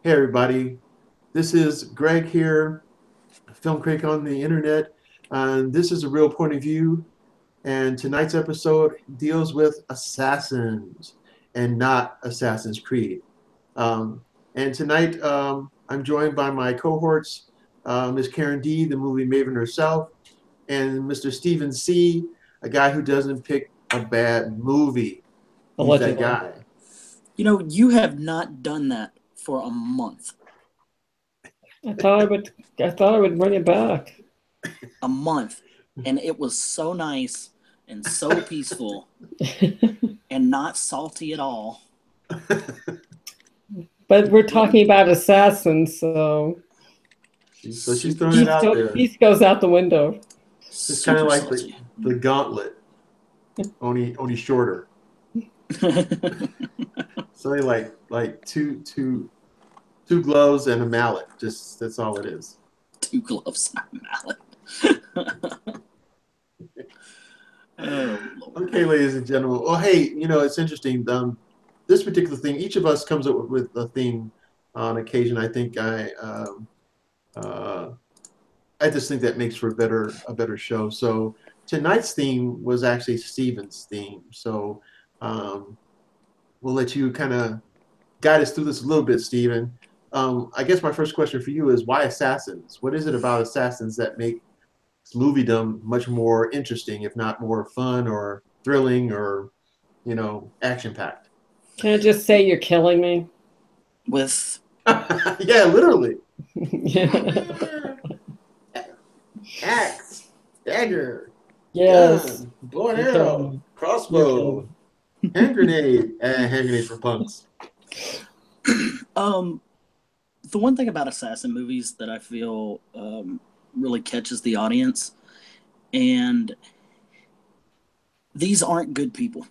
Hey everybody, this is Greg here, film critic on the internet, and this is a real point of view. And tonight's episode deals with assassins and not Assassin's Creed. Um, and tonight I'm joined by my cohorts, Ms. Karen D, the movie maven herself, and Mr. Stephen C, a guy who doesn't pick a bad movie. He's that Allegedly. guy. You have not done that for a month. I thought I would bring it back. A month. And it was so nice and so peaceful and not salty at all. But we're talking about assassins, so So she's throwing it out there. peace goes out the window. It's kind of Super like salty. the gauntlet, only shorter. It's only like two gloves and a mallet. Just that's all it is. 2 gloves and a mallet. Oh, Lord. Okay, ladies and gentlemen. Well, hey, it's interesting. This particular thing, each of us comes up with a theme on occasion. I think uh, I just think that makes for a better show. So tonight's theme was actually Steven's theme. So um, we'll let you kind of guide us through this a little bit, Steven. I guess my first question for you is why assassins? What is it about assassins that make moviedom much more interesting, if not more fun or thrilling or, action packed? Can I just say you're killing me? With Yeah, literally. Yeah. Axe, dagger, Yes. gun, bow and You're killing arrow, me. You're killing crossbow, me. hand grenade for punks. um the one thing about assassin movies that I feel really catches the audience, and these aren't good people.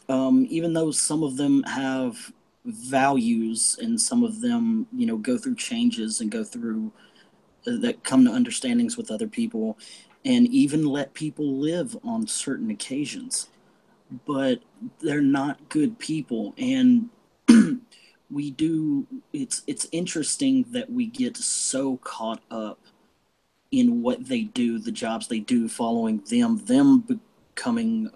Even though some of them have values and some of them, go through changes and go through that come to understandings with other people and even let people live on certain occasions, but they're not good people. And we do it's interesting that we get so caught up in what they do, the jobs they do, following them becoming,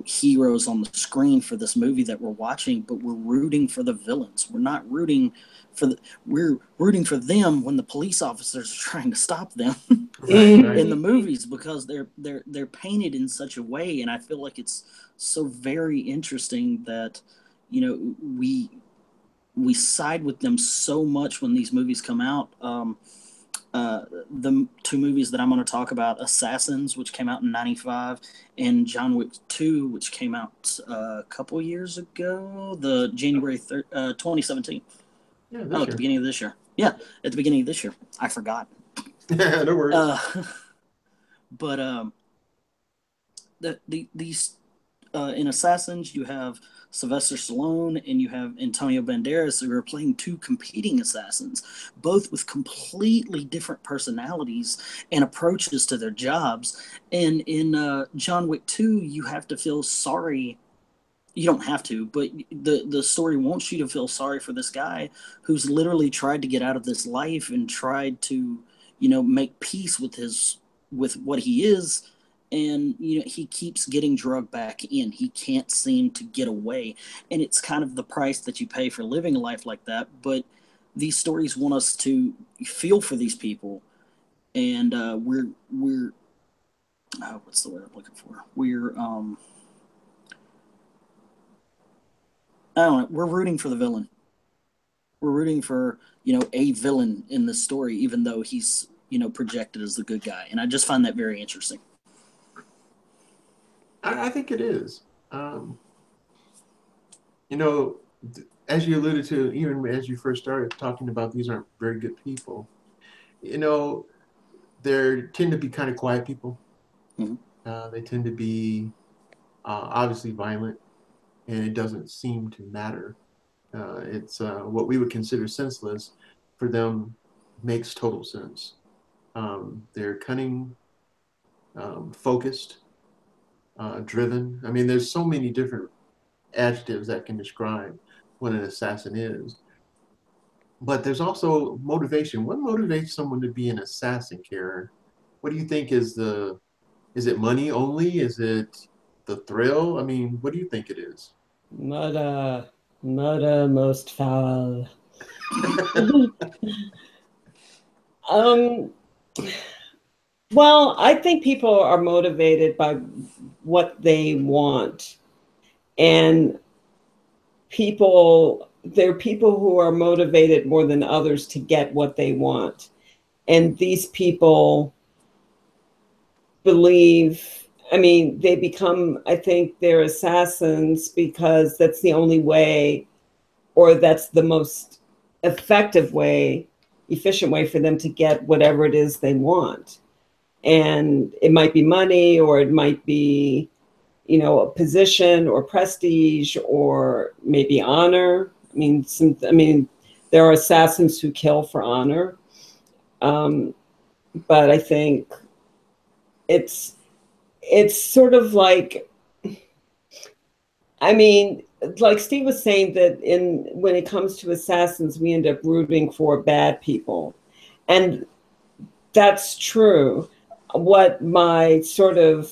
heroes on the screen for this movie that we're watching. But we're rooting for the villains. We're not rooting for we're rooting for them when the police officers are trying to stop them Right, in right. the movies, because they're painted in such a way. And I feel like it's so very interesting that we side with them so much when these movies come out. The two movies that I'm going to talk about, Assassins, which came out in '95, and John Wick 2, which came out a couple years ago, the January 2017. Yeah, Oh, this at the year. beginning of this year. Yeah, at the beginning of this year. I forgot. No worries. Uh, but these in Assassins, you have Sylvester Stallone and you have Antonio Banderas, who are playing two competing assassins, both with completely different personalities and approaches to their jobs. And in John Wick 2, you have to feel sorry. You don't have to, but the story wants you to feel sorry for this guy who's literally tried to get out of this life and tried to, make peace with what he is. And he keeps getting drugged back in. He can't seem to get away, and it's kind of the price that you pay for living a life like that. But these stories want us to feel for these people, and we're what's the word I'm looking for? I don't know, we're rooting for the villain. We're rooting for, a villain in this story, even though he's, projected as the good guy. And I just find that very interesting. I think it is. Um, you know, as you alluded to, even as you first started talking about these aren't very good people. You know, they tend to be kind of quiet people. Mm-hmm. They tend to be obviously violent, and it doesn't seem to matter. It's what we would consider senseless for them makes total sense. They're cunning, focused, driven. I mean, there's so many different adjectives that can describe what an assassin is. But there's also motivation. What motivates someone to be an assassin, Karen? What do you think is it money only? Is it the thrill? I mean, what do you think it is? Murder, murder most foul. um, well, I think people are motivated by what they want. And there are people who are motivated more than others to get what they want. And these people believe, I mean, they become, I think they're assassins because that's the only way, or that's the most effective way, efficient way for them to get whatever it is they want. And it might be money, or it might be, a position or prestige, or maybe honor. There are assassins who kill for honor. But I think it's sort of like, like Steve was saying, that when it comes to assassins, we end up rooting for bad people. And that's true. What my sort of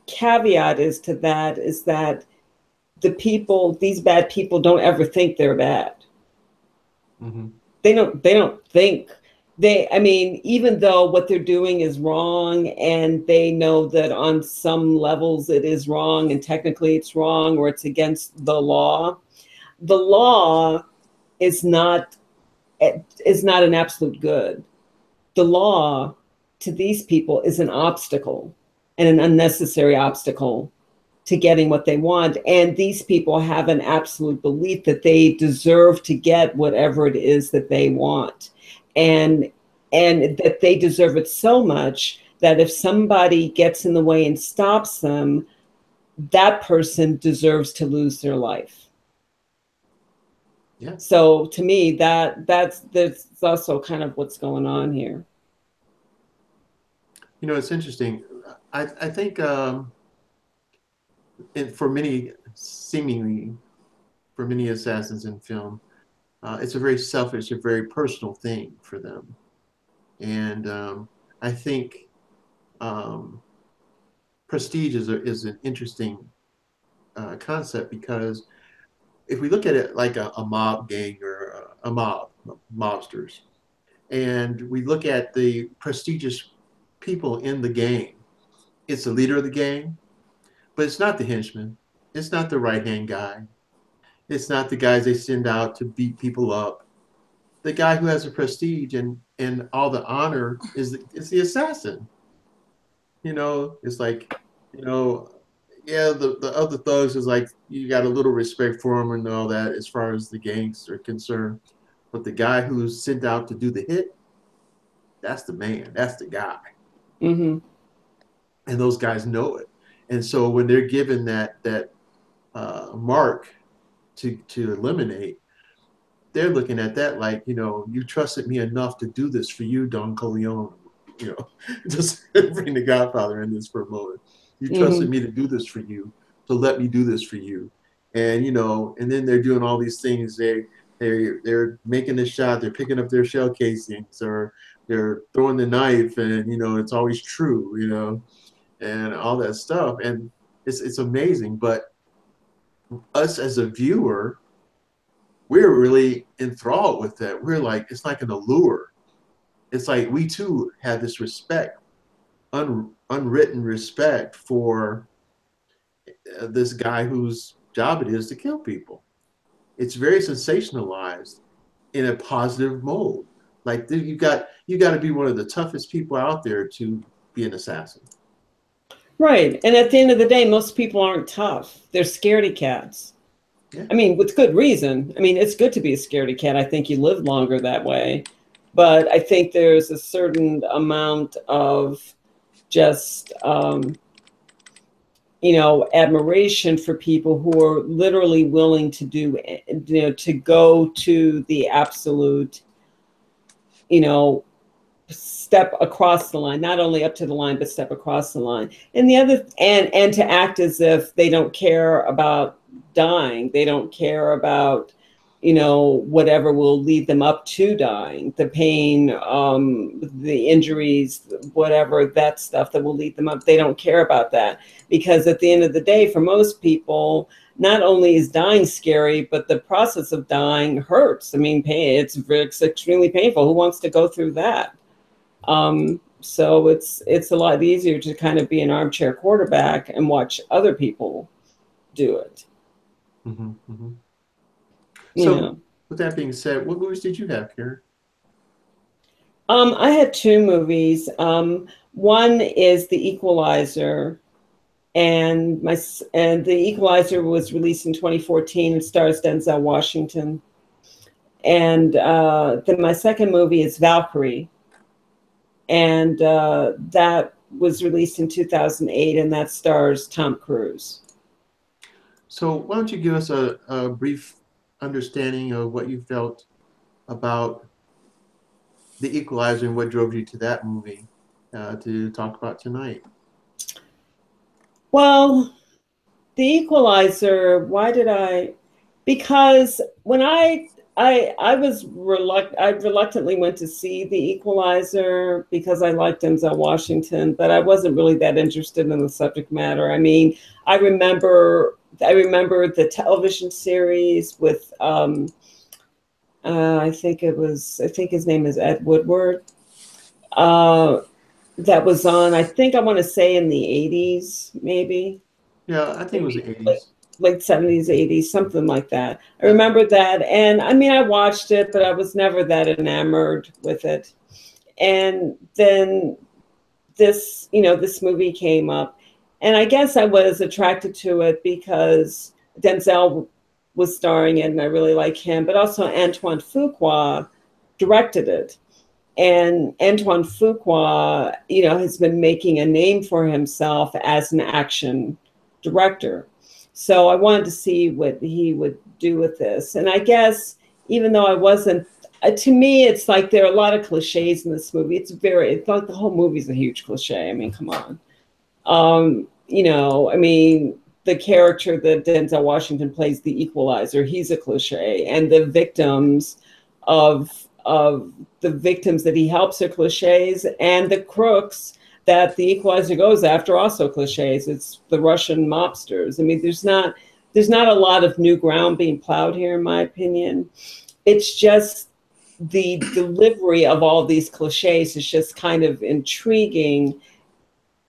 caveat is to that is that these bad people don't ever think they're bad. Mm-hmm. They don't think even though what they're doing is wrong, and they know that on some levels it is wrong, and technically it's wrong, or it's against the law is not an absolute good. The law to these people is an obstacle, and an unnecessary obstacle to getting what they want. And these people have an absolute belief that they deserve to get whatever it is that they want. And that they deserve it so much that if somebody gets in the way and stops them, that person deserves to lose their life. Yeah. So to me, that's also kind of what's going on here. It's interesting. I think for many assassins in film, it's a very selfish, a very personal thing for them. And I think prestige is an interesting concept, because if we look at it like a mob gang, or a mobsters, and we look at the prestigious people in the gang, it's the leader of the gang, but it's not the henchman. It's not the right-hand guy. It's not the guys they send out to beat people up. The guy who has the prestige and all the honor is the assassin. It's like, yeah, the other thugs is like, you got a little respect for them and all that as far as the gangs are concerned. But the guy who's sent out to do the hit, that's the man. That's the guy. Mm-hmm. And those guys know it. And so when they're given that mark to eliminate, they're looking at that like, you trusted me enough to do this for you, Don Corleone. Just bring the Godfather in this for a moment. You trusted me to do this for you, to let me do this for you. And, and then they're doing all these things. They're making the shot, they're picking up their shell casings, or they're throwing the knife, and, it's always true, and all that stuff. And it's amazing. But us as a viewer, we're really enthralled with that. We're like, it's like an allure. It's like we too have this respect, unwritten respect for this guy whose job it is to kill people. It's very sensationalized in a positive mode. Like you got to be one of the toughest people out there to be an assassin. Right. And at the end of the day, most people aren't tough. They're scaredy cats. Yeah. With good reason. It's good to be a scaredy cat. I think you live longer that way. But I think there's a certain amount of just, admiration for people who are literally willing to do, to go to the absolute, step across the line, not only up to the line, but step across the line. And and to act as if they don't care about dying. They don't care about, you know, whatever will lead them up to dying, the pain, the injuries, whatever, that stuff that will lead them up. They don't care about that, because at the end of the day, for most people, not only is dying scary, but the process of dying hurts. I mean, pain, it's extremely painful. Who wants to go through that? So it's a lot easier to kind of be an armchair quarterback and watch other people do it. Mm-hmm, mm-hmm. You So, know. with that being said, what movies did you have, Karen? I had two movies. One is The Equalizer, and The Equalizer was released in 2014. It stars Denzel Washington. And then my second movie is Valkyrie, and that was released in 2008, and that stars Tom Cruise. So, why don't you give us a brief understanding of what you felt about The Equalizer and what drove you to that movie to talk about tonight? Well, The Equalizer, because when I reluctantly went to see The Equalizer because I liked Denzel Washington, but I wasn't really that interested in the subject matter. I mean, I remember the television series with I think his name is Ed Woodward. That was on, I want to say in the 80s, maybe. Yeah, I think it was the Maybe 80s. like 70s, 80s, something like that. I remember that. And I mean, I watched it, but I was never that enamored with it. And then this movie came up. And I guess I was attracted to it because Denzel was starring it and I really like him, but also Antoine Fuqua directed it. And Antoine Fuqua, has been making a name for himself as an action director. So I wanted to see what he would do with this. And I guess even though I wasn't, to me, it's like there are a lot of cliches in this movie. It's like the whole movie's a huge cliche. I mean, come on. I mean, the character that Denzel Washington plays, the equalizer, he's a cliche. And the victims of the victims that he helps are cliches, and the crooks that the equalizer goes after also cliches. It's the Russian mobsters. I mean, there's not a lot of new ground being plowed here, in my opinion. It's just the delivery of all these cliches is just kind of intriguing.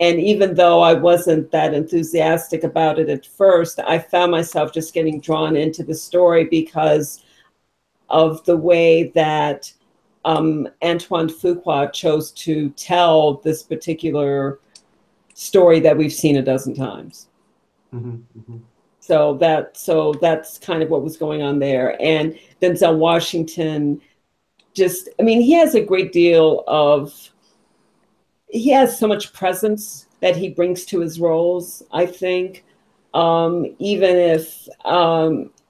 And even though I wasn't that enthusiastic about it at first, I found myself just getting drawn into the story because of the way that Antoine Fuqua chose to tell this particular story that we've seen a dozen times. Mm-hmm, mm-hmm. So that's kind of what was going on there. And Denzel Washington he has a great deal he has so much presence that he brings to his roles, I think. Even if,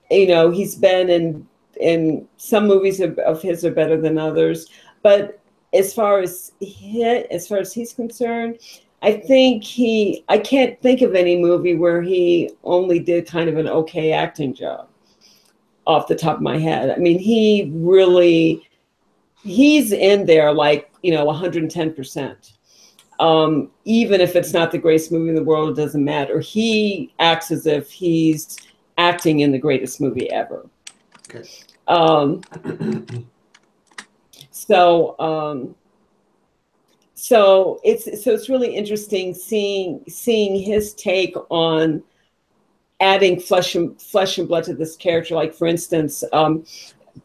he's been in some movies of his are better than others. But as far as he's concerned, I can't think of any movie where he only did kind of an okay acting job off the top of my head. I mean, he's in there like, 110%. Even if it's not the greatest movie in the world, it doesn't matter. He acts as if he's acting in the greatest movie ever. Okay. So it's really interesting seeing his take on adding flesh and blood to this character. Like, for instance,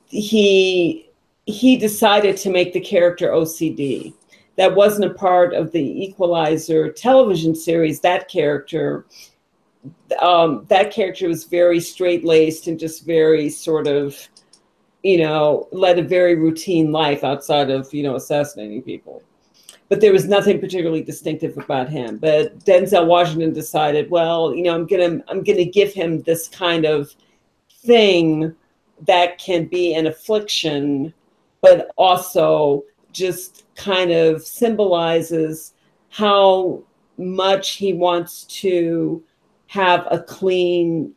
he decided to make the character OCD. That wasn't a part of the Equalizer television series. That character was very straight-laced and just very sort of, led a very routine life outside of, assassinating people. But there was nothing particularly distinctive about him. But Denzel Washington decided, well, I'm gonna give him this kind of thing that can be an affliction, but also just kind of symbolizes how much he wants to have a clean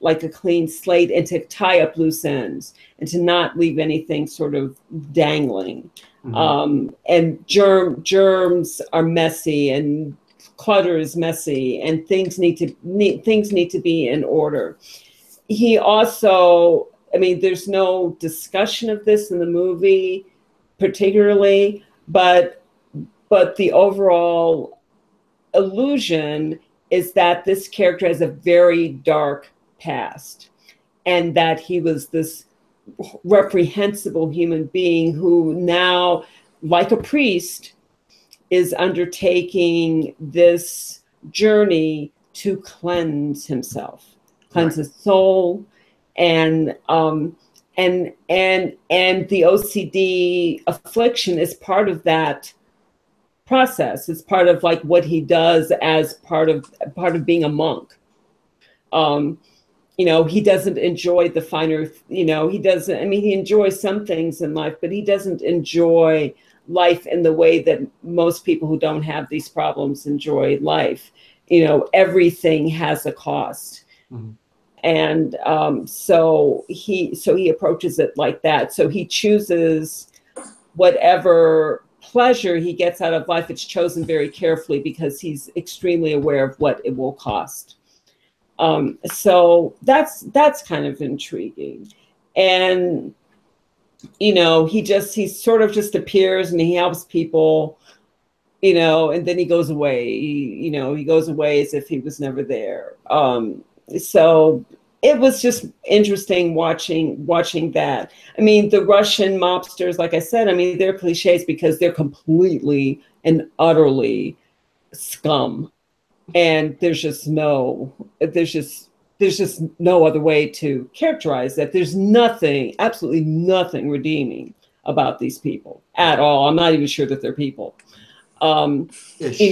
slate and to tie up loose ends and to not leave anything sort of dangling. And germs are messy, and clutter is messy, and things need to be in order. He also, I mean, there's no discussion of this in the movie particularly, but the overall illusion is that this character has a very dark past, and that he was this reprehensible human being who now, like a priest, is undertaking this journey to cleanse himself, cleanse his soul, and the OCD affliction is part of that process. It's part of like what he does as part of being a monk. You know, he doesn't enjoy the finer, you know, he doesn't, I mean, he enjoys some things in life, but he doesn't enjoy life in the way that most people who don't have these problems enjoy life. You know, everything has a cost. And so he approaches it like that. So he chooses whatever pleasure he gets out of life. It's chosen very carefully because he's extremely aware of what it will cost. So that's kind of intriguing. And, you know, he sort of just appears and he helps people, you know, and then he goes away. He goes away as if he was never there. So it was just interesting watching that. I mean, the Russian mobsters, like I said, I mean, they're cliches because they're completely and utterly scum. And there's just no other way to characterize that. There's nothing, absolutely nothing redeeming about these people at all. I'm not even sure that they're people. You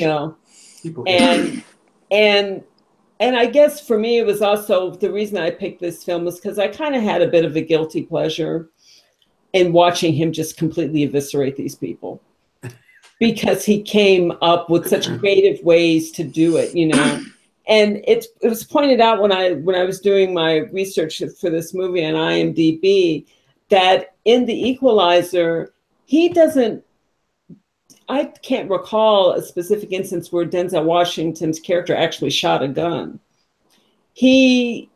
know, people, and I guess for me, it was also the reason I picked this film was because I kind of had a bit of a guilty pleasure in watching him just completely eviscerate these people, because he came up with such creative ways to do it, you know. And it was pointed out when I was doing my research for this movie on IMDb that in The Equalizer, I can't recall a specific instance where Denzel Washington's character actually shot a gun. Maybe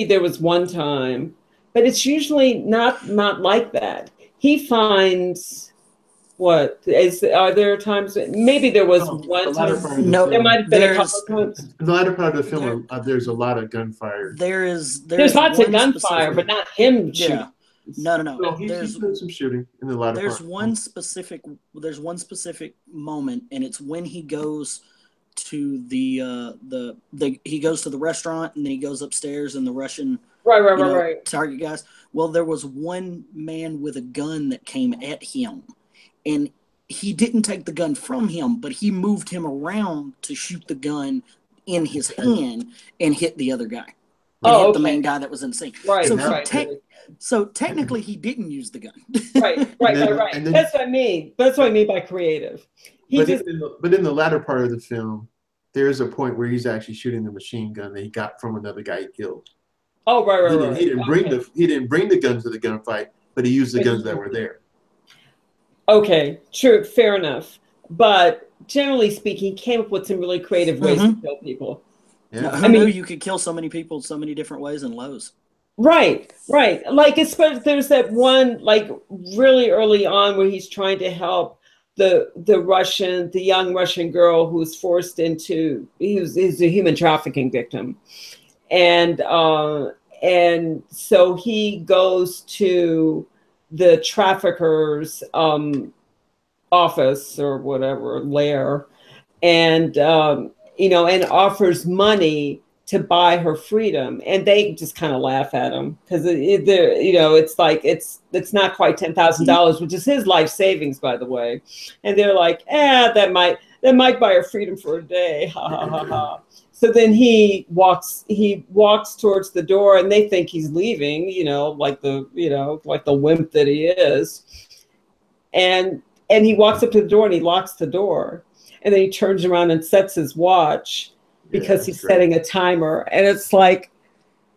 there was one time, but it's usually not like that. He finds, are there times, maybe there was one time. No, there might have been a couple of times. In the latter part of the film, there's a lot of gunfire. There's lots of gunfire, but not him shooting. Yeah. No. He's doing some shooting in the latter part. There's one specific moment, and it's when he goes to he goes to the restaurant, and then he goes upstairs, and the Russian target guys. Well, there was one man with a gun that came at him, and he didn't take the gun from him, but he moved him around to shoot the gun in his hand and hit the other guy. Hit the main guy that was in the scene. So technically, he didn't use the gun. Right. That's what I mean. That's what I mean by creative. But in the latter part of the film, there's a point where he's actually shooting the machine gun that he got from another guy he killed. Oh, right. He didn't bring the gun to the gunfight, but he used the guns that were there. Okay, true, fair enough. But generally speaking, he came up with some really creative ways to kill people. Yeah. I mean, you could kill so many people so many different ways in Lowe's. Right. Like, there's that one, like, really early on where he's trying to help the young Russian girl who's forced into, he's a human trafficking victim. And so he goes to the trafficker's office or whatever, lair, and, and offers money to buy her freedom, and they just kind of laugh at him because it's like it's not quite $10,000, which is his life savings, by the way, and they're like, that might buy her freedom for a day, ha ha ha ha. So then he walks towards the door, and they think he's leaving, like the wimp that he is, and he walks up to the door and he locks the door, and then he turns around and sets his watch. Yeah, because that's he's great. setting a timer. And it's like,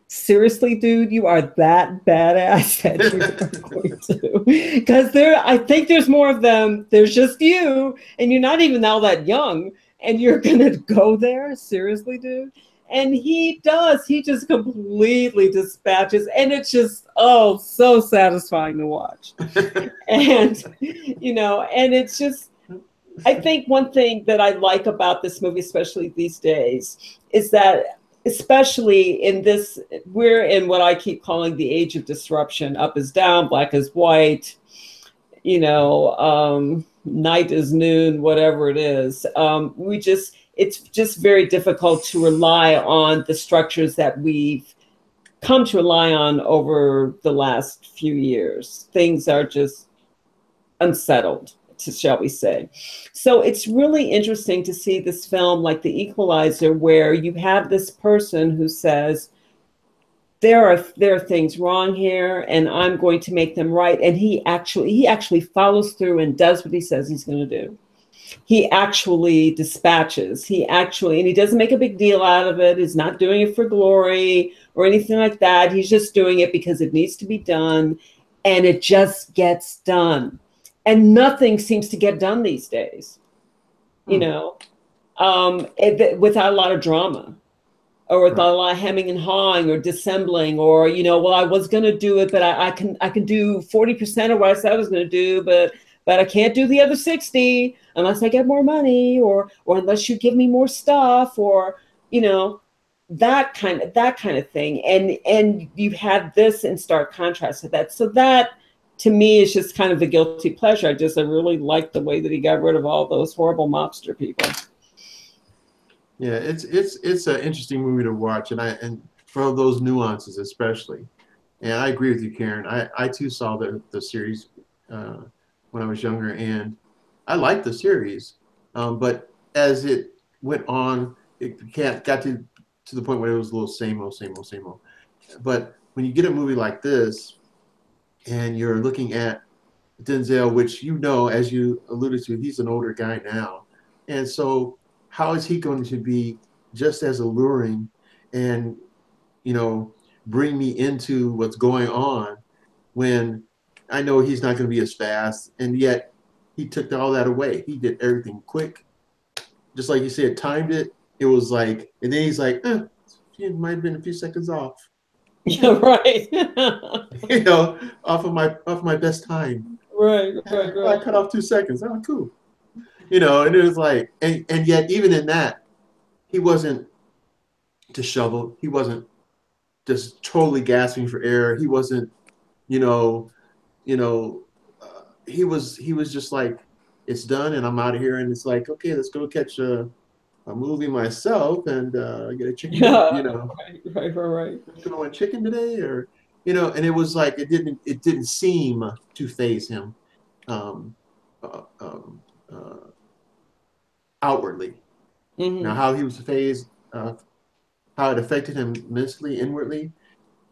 seriously, dude, you are that badass that you are going to. Because I think there's more of them. There's just you, and you're not even all that young, and you're gonna go there? Seriously, dude? And he does. He just completely dispatches, and it's just, oh, so satisfying to watch. And and it's just, I think one thing that I like about this movie, especially these days, is that especially in this, we're in what I keep calling the age of disruption. Up is down, black is white, night is noon, whatever it is. It's just very difficult to rely on the structures that we've come to rely on over the last few years. Things are just unsettled, shall we say. So it's really interesting to see this film like The Equalizer, where you have this person who says, there are things wrong here, and I'm going to make them right. And he actually follows through and does what he says he's going to do. He actually dispatches. And he doesn't make a big deal out of it. He's not doing it for glory or anything like that. He's just doing it because it needs to be done, and it just gets done. And nothing seems to get done these days, without a lot of drama, or with a lot of hemming and hawing or dissembling, or, well, I was going to do it, but I can do 40% of what I said I was going to do, but I can't do the other 60 unless I get more money, or unless you give me more stuff, or, that kind of thing. And you have this in stark contrast to that. So that, to me, is just kind of a guilty pleasure. I really like the way that he got rid of all those horrible mobster people. Yeah, it's an interesting movie to watch, and for those nuances especially. And I agree with you, Karen. I too saw the series when I was younger, and I liked the series, but as it went on, it got to the point where it was a little same old, same old, same old. But when you get a movie like this, and you're looking at Denzel, which, as you alluded to, he's an older guy now, and so how is he going to be just as alluring and bring me into what's going on when I know he's not going to be as fast, and yet he took all that away. He did everything quick, just like you said, timed it. It was like, and then he's like, it might have been a few seconds off. Yeah, right. Off of my best time. Right. I cut off 2 seconds. Oh, cool. And it was like, and yet even in that, he wasn't disheveled. He wasn't just totally gasping for air. He wasn't, you know, he was just like, it's done and I'm out of here. And it's like, okay, let's go catch a movie myself and get a chicken. Yeah. Right. Going to chicken today, or and it was like it didn't seem to faze him um, uh, um, outwardly. Mm-hmm. Now, how he was phased, how it affected him mentally, inwardly,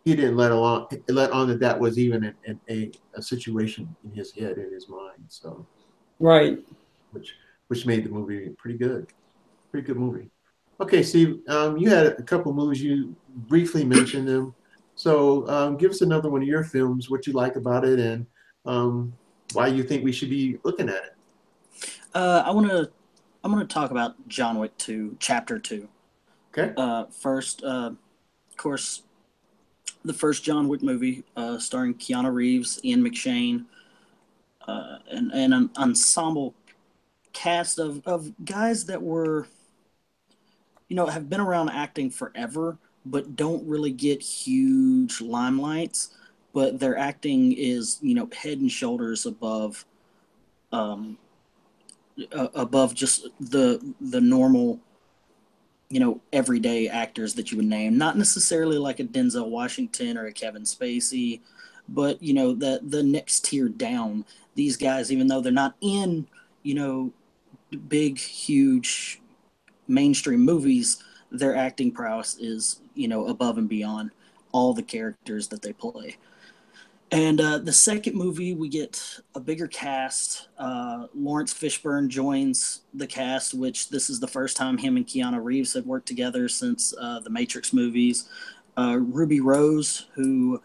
he didn't let on that was even a situation in his head, in his mind. So, right, which made the movie pretty good movie. Okay, Steve, you had a couple movies, you briefly mentioned them. So give us another one of your films, what you like about it, and why you think we should be looking at it. I'm gonna talk about John Wick 2, Chapter 2. Okay. First, of course, the first John Wick movie, starring Keanu Reeves, Ian McShane, and an ensemble cast of guys that were, have been around acting forever, but don't really get huge limelights. But their acting is, head and shoulders above, above just the normal, everyday actors that you would name. Not necessarily like a Denzel Washington or a Kevin Spacey, but the next tier down. These guys, even though they're not in, big, huge mainstream movies, their acting prowess is, above and beyond all the characters that they play. And the second movie, we get a bigger cast. Lawrence Fishburne joins the cast, which this is the first time him and Keanu Reeves had worked together since the Matrix movies. Ruby Rose, who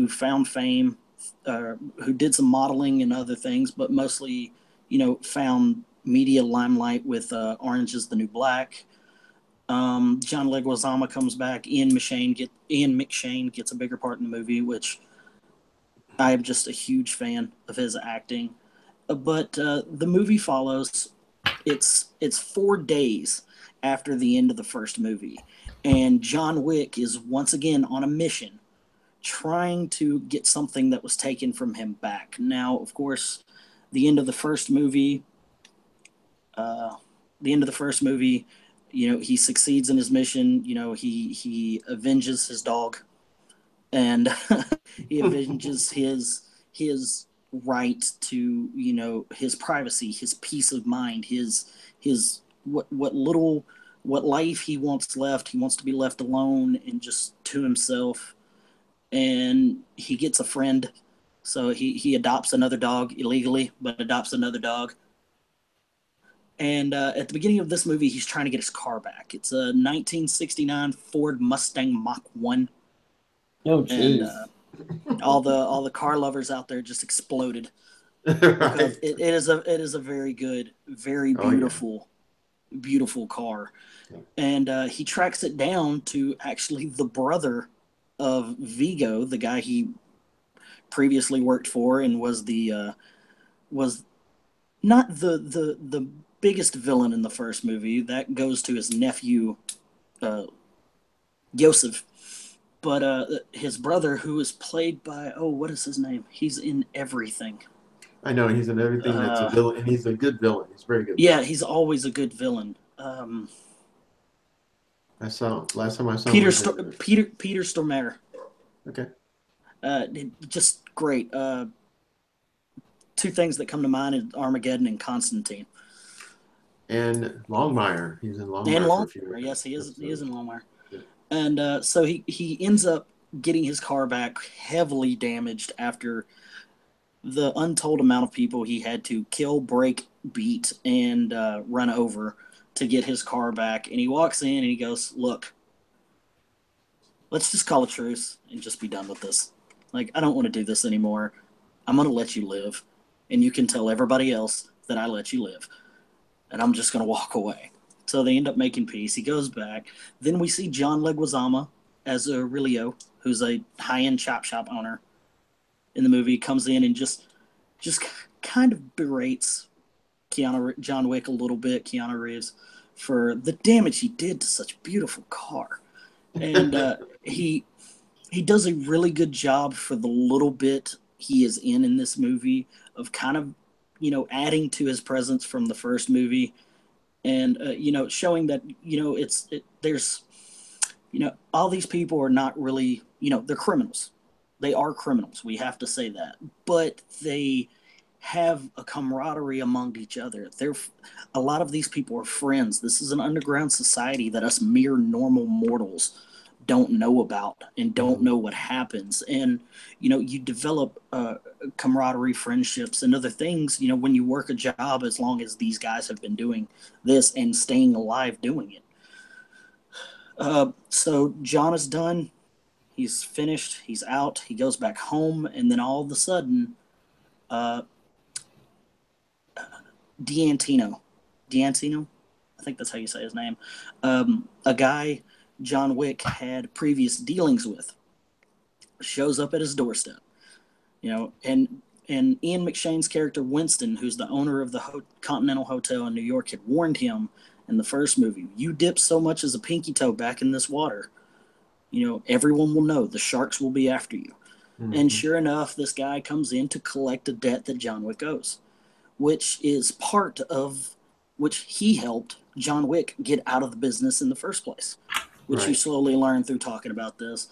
found fame, who did some modeling and other things, but mostly, found media limelight with Orange is the New Black. John Leguizamo comes back. Ian McShane gets a bigger part in the movie, which I am just a huge fan of his acting. But the movie follows. It's 4 days after the end of the first movie, and John Wick is once again on a mission, trying to get something that was taken from him back. Now, of course, the end of the first movie. The end of the first movie, he succeeds in his mission. He avenges his dog, and he avenges his right to his privacy, his peace of mind, his what life he wants left. He wants to be left alone and just to himself. And he gets a friend, so he adopts another dog illegally, but adopts another dog. And at the beginning of this movie, he's trying to get his car back. It's a 1969 Ford Mustang Mach 1. Oh, And jeez. all the car lovers out there just exploded. Right. Because it is a very good, very beautiful, beautiful car. And he tracks it down to actually the brother of Vigo, the guy he previously worked for and was not the biggest villain in the first movie. That goes to his nephew, Yosef. But his brother, who is played by, what is his name? He's in everything. I know he's in everything that's a villain, and he's a good villain. He's very good. Yeah, he's always a good villain. Last time I saw Peter him. Peter Stormare. Okay. Just great. Two things that come to mind is Armageddon and Constantine. And Longmire. He's in Longmire. And for a few Longmire, yes, he is. He is in Longmire. Yeah. And so he ends up getting his car back heavily damaged after the untold amount of people he had to kill, break, beat, and run over to get his car back. And he walks in and he goes, "Look, let's just call a truce and just be done with this. Like, I don't want to do this anymore. I'm going to let you live. And you can tell everybody else that I let you live. And I'm just going to walk away." So they end up making peace. He goes back. Then we see John Leguizamo as Aurelio, who's a high-end chop shop owner in the movie. Comes in and just kind of berates John Wick a little bit, Keanu Reeves, for the damage he did to such a beautiful car. And he does a really good job for the little bit he is in this movie of kind of, adding to his presence from the first movie, and showing that there's all these people are not really, they're criminals. They are criminals. We have to say that, but they have a camaraderie among each other. A lot of these people are friends. This is an underground society that us mere normal mortals don't know about and don't know what happens. And you develop camaraderie, friendships, and other things when you work a job, as long as these guys have been doing this and staying alive doing it. So John is done. He's finished. He's out. He goes back home, and then all of a sudden, D'Antino, I think that's how you say his name, a guy John Wick had previous dealings with, shows up at his doorstep, and Ian McShane's character Winston, who's the owner of the Continental Hotel in New York, had warned him in the first movie, "You dip so much as a pinky toe back in this water, everyone will know. The sharks will be after you." Mm-hmm. And sure enough, this guy comes in to collect a debt that John Wick owes, which is part of which he helped John Wick get out of the business in the first place, which you slowly learn through talking about this.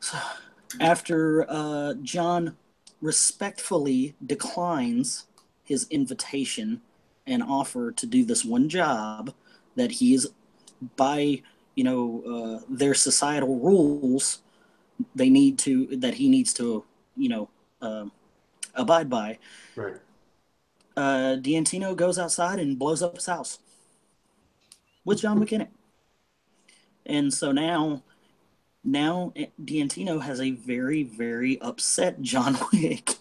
So after John respectfully declines his invitation and offer to do this one job that he is, by their societal rules, he needs to, abide by. Right. D'Antino goes outside and blows up his house with John Wick in it. And so now D'Antino has a very, very upset John Wick.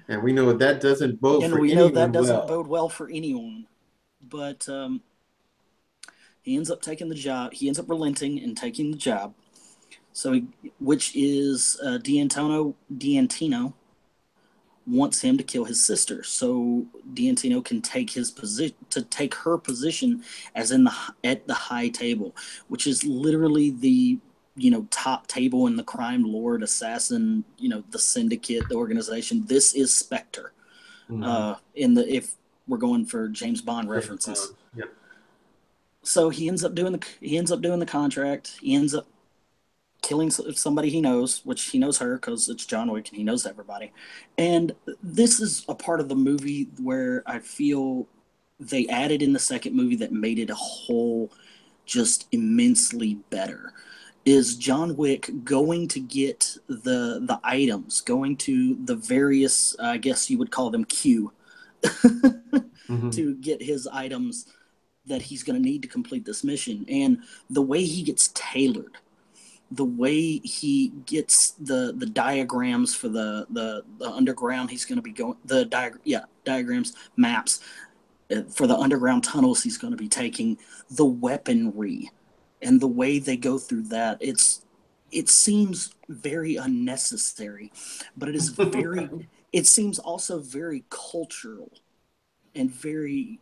And we know that doesn't bode and for we anyone know that doesn't well. bode well for anyone. But he ends up taking the job. He ends up relenting and taking the job. So, which is D'Antino wants him to kill his sister, so D'Antino can take her position as at the high table, which is literally the top table in the crime lord assassin, the syndicate, the organization. This is Spectre. If we're going for James Bond references. Yep. So he ends up doing the contract. He ends up killing somebody he knows, which he knows her because it's John Wick and he knows everybody. And this is a part of the movie where I feel they added in the second movie that made it a whole just immensely better. Is John Wick going to get the items, going to the various, I guess you would call them queue, to get his items that he's going to need to complete this mission. And the way he gets tailored, the way he gets the diagrams for the underground he's going to be going, diagrams, maps for the underground tunnels he's going to be taking, the weaponry and the way they go through that, it seems very unnecessary, but it is very it seems also very cultural and very,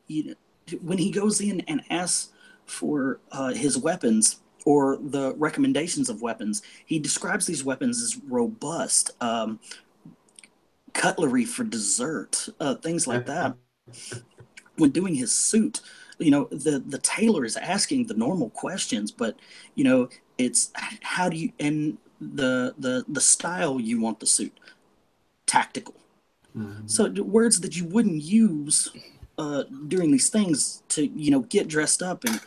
when he goes in and asks for his weapons or the recommendations of weapons, he describes these weapons as robust, cutlery for dessert, things like that. When doing his suit, the tailor is asking the normal questions, but it's how do you, and the style you want the suit, tactical. So words that you wouldn't use during these things to get dressed up and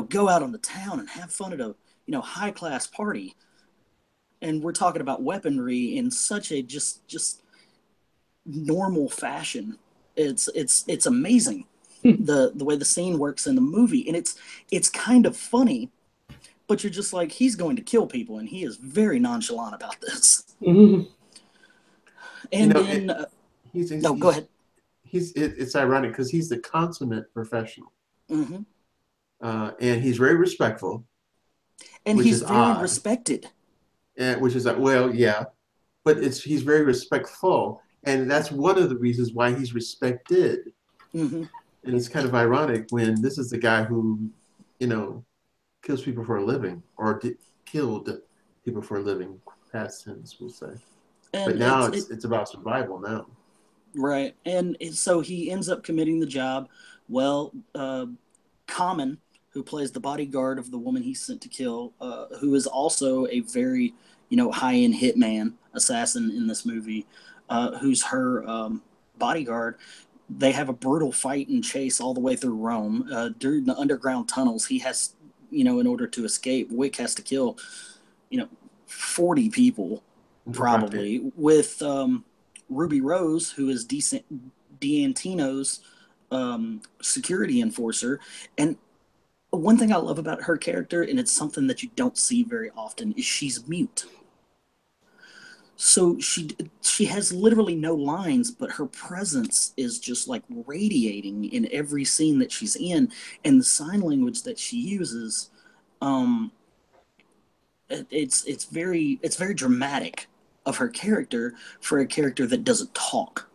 go out on the town and have fun at a high class party. And we're talking about weaponry in such a just normal fashion. It's amazing the way the scene works in the movie, and it's kind of funny, but you're just like, he's going to kill people and he is very nonchalant about this. And then go ahead. It's ironic because he's the consummate professional, and he's very respectful, and he's very respected. And which is but he's very respectful, and that's one of the reasons why he's respected. And it's kind of ironic when this is the guy who, kills people for a living, or killed people for a living. Past tense, we'll say. And but now it's about survival now. Right. And so he ends up committing the job. Well, Common, who plays the bodyguard of the woman he's sent to kill, who is also a very, high-end hitman assassin in this movie, who's her bodyguard. They have a brutal fight and chase all the way through Rome. During the underground tunnels, he has, in order to escape, Wick has to kill, 40 people, probably, with Ruby Rose, who is D'Antino's security enforcer. And one thing I love about her character, and it's something that you don't see very often, is she's mute. So she has literally no lines, but her presence is just like radiating in every scene that she's in, and the sign language that she uses, it's very dramatic of her character for a character that doesn't talk.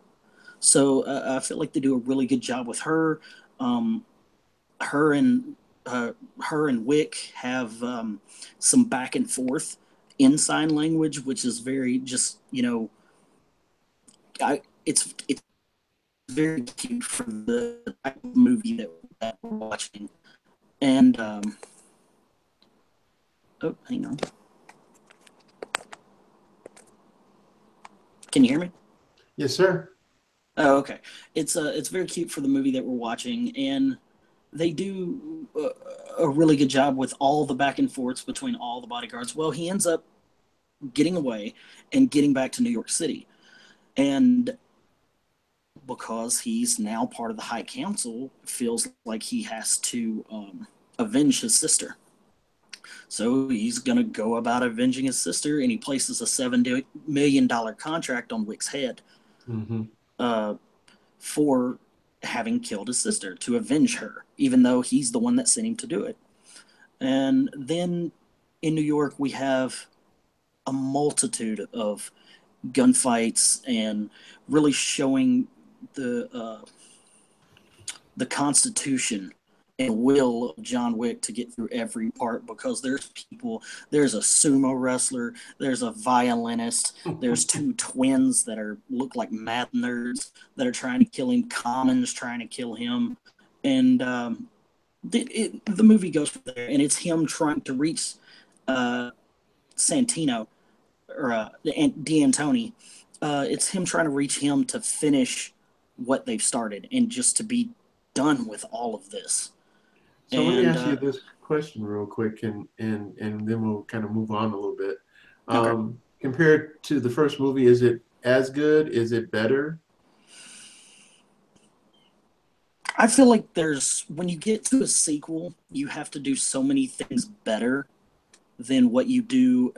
So I feel like they do a really good job with her. Her and Wick have some back and forth in sign language, which is very just it's very cute for the type of movie that we're watching. And hang on. Can you hear me? Yes, sir. Oh, okay. It's very cute for the movie that we're watching, and they do a really good job with all the back and forths between all the bodyguards. Well, he ends up getting away and getting back to New York City. And because he's now part of the High Council, feels like he has to avenge his sister. So he's going to go about avenging his sister, and he places a $7 million contract on Wick's head for having killed his sister, to avenge her, even though he's the one that sent him to do it. And then in New York, we have a multitude of gunfights and really showing the Constitution and will of John Wick to get through every part, because there's a sumo wrestler, there's a violinist, there's two twins that look like mad nerds that are trying to kill him, Common's trying to kill him, and the movie goes from there, and it's him trying to reach Santino, or D'Antoni. It's him trying to reach him to finish what they've started and just to be done with all of this. So let me ask you this question real quick, and then we'll kind of move on a little bit. Okay. Compared to the first movie, is it as good? Is it better? I feel like when you get to a sequel, you have to do so many things better than what you do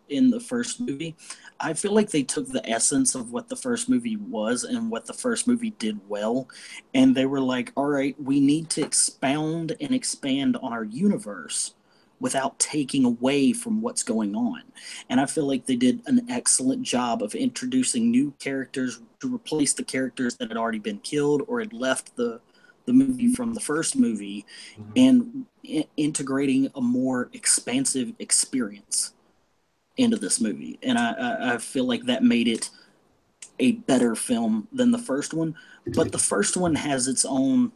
in the first movie. I feel like they took the essence of what the first movie was and what the first movie did well, and they were like, all right, we need to expound and expand on our universe without taking away from what's going on. And I feel like they did an excellent job of introducing new characters to replace the characters that had already been killed or had left the movie from the first movie, and integrating a more expansive experience into this movie. And I feel like that made it a better film than the first one. But the first one has its own,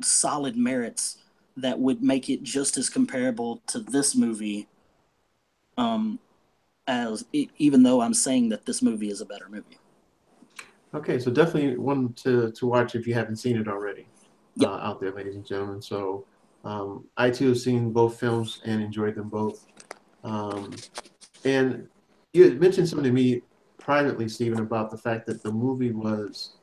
solid merits that would make it just as comparable to this movie, even though I'm saying that this movie is a better movie. Okay, so definitely one to watch if you haven't seen it already. Yep. Out there, ladies and gentlemen. So I too have seen both films and enjoyed them both. And you had mentioned something to me privately, Stephen, about the fact that the movie was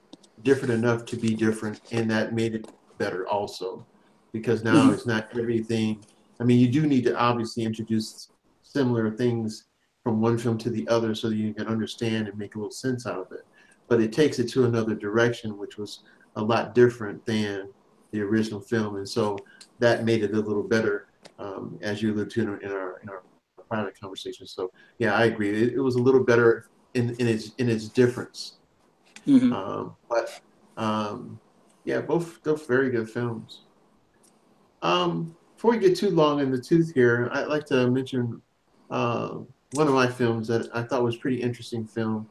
different enough to be different, and that made it better also. Because now it's not everything. I mean, you do need to obviously introduce similar things from one film to the other so that you can understand and make a little sense out of it. But it takes it to another direction, which was a lot different than the original film, and so that made it a little better, as you alluded to in our private conversation. So yeah, I agree. It was a little better in its difference. But yeah, both very good films. Before we get too long in the tooth here, I'd like to mention one of my films that I thought was pretty interesting film.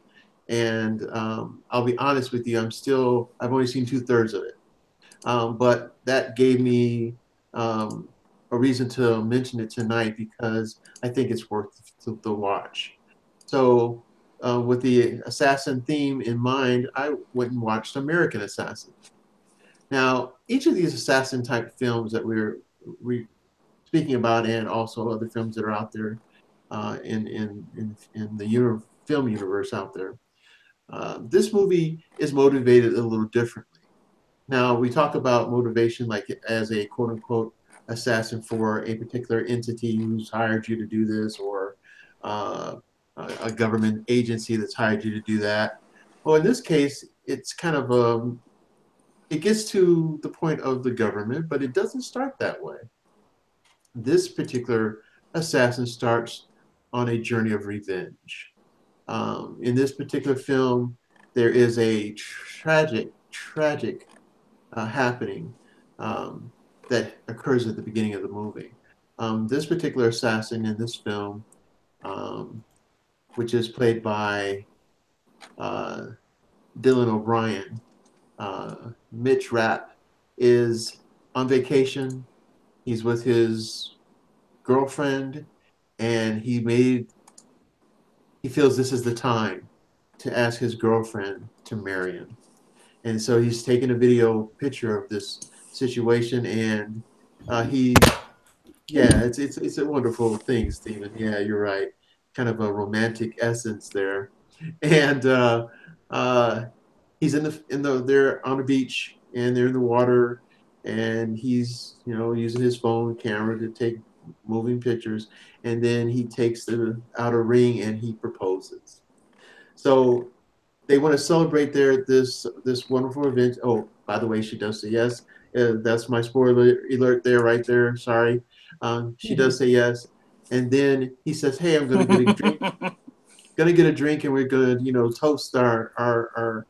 And I'll be honest with you, I've only seen 2/3 of it. But that gave me a reason to mention it tonight because I think it's worth the watch. So with the assassin theme in mind, I went and watched American Assassin. Now, each of these assassin type films that we're speaking about, and also other films that are out there in the film universe out there, this movie is motivated a little differently. Now, we talk about motivation like as a quote unquote assassin for a particular entity who's hired you to do this, or a government agency that's hired you to do that. Well, in this case, it's kind of it gets to the point of the government, but it doesn't start that way. This particular assassin starts on a journey of revenge. In this particular film, there is a tragic happening that occurs at the beginning of the movie. This particular assassin in this film, which is played by Dylan O'Brien, Mitch Rapp, is on vacation. He's with his girlfriend, and he feels this is the time to ask his girlfriend to marry him. And so he's taking a video picture of this situation, and yeah, it's a wonderful thing, Stephen. Yeah, you're right. kind of a romantic essence there. And he's they're on the beach and they're in the water, and he's using his phone camera to take moving pictures, and then he takes out a ring and he proposes. So they want to celebrate this wonderful event. Oh, by the way, she does say yes. That's my spoiler alert there, right there. Sorry, she does say yes, and then he says, "Hey, I'm going to get a drink. Going to get a drink, and we're going to toast our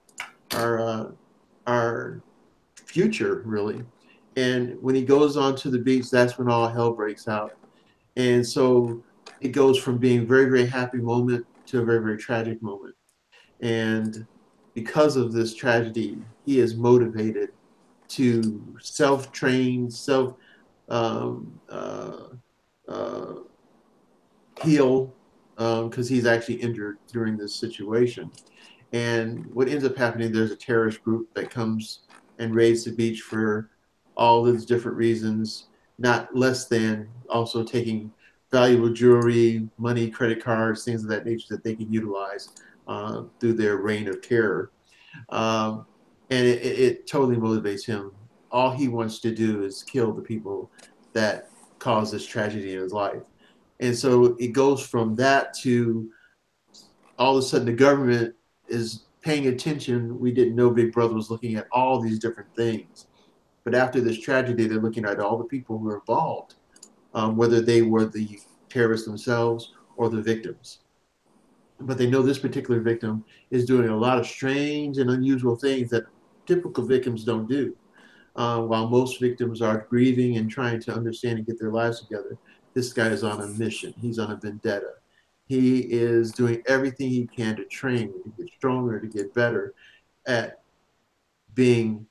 future, really." And when he goes onto the beach, that's when all hell breaks out. And so it goes from being a very, very happy moment to a very, very tragic moment. And because of this tragedy, he is motivated to self-train, um, uh, uh, heal, because he's actually injured during this situation. And what ends up happening, there's a terrorist group that comes and raids the beach for all those different reasons, not less than also taking valuable jewelry, money, credit cards, things of that nature that they can utilize through their reign of terror. Um, and it totally motivates him. All he wants to do is kill the people that caused this tragedy in his life. And so it goes from that to all of a sudden the government is paying attention. We didn't know Big Brother was looking at all these different things. But after this tragedy, they're looking at all the people who were involved, whether they were the terrorists themselves or the victims. But they know this particular victim is doing a lot of strange and unusual things that typical victims don't do. While most victims are grieving and trying to understand and get their lives together, this guy is on a mission. He's on a vendetta. He is doing everything he can to train, to get stronger, to get better at being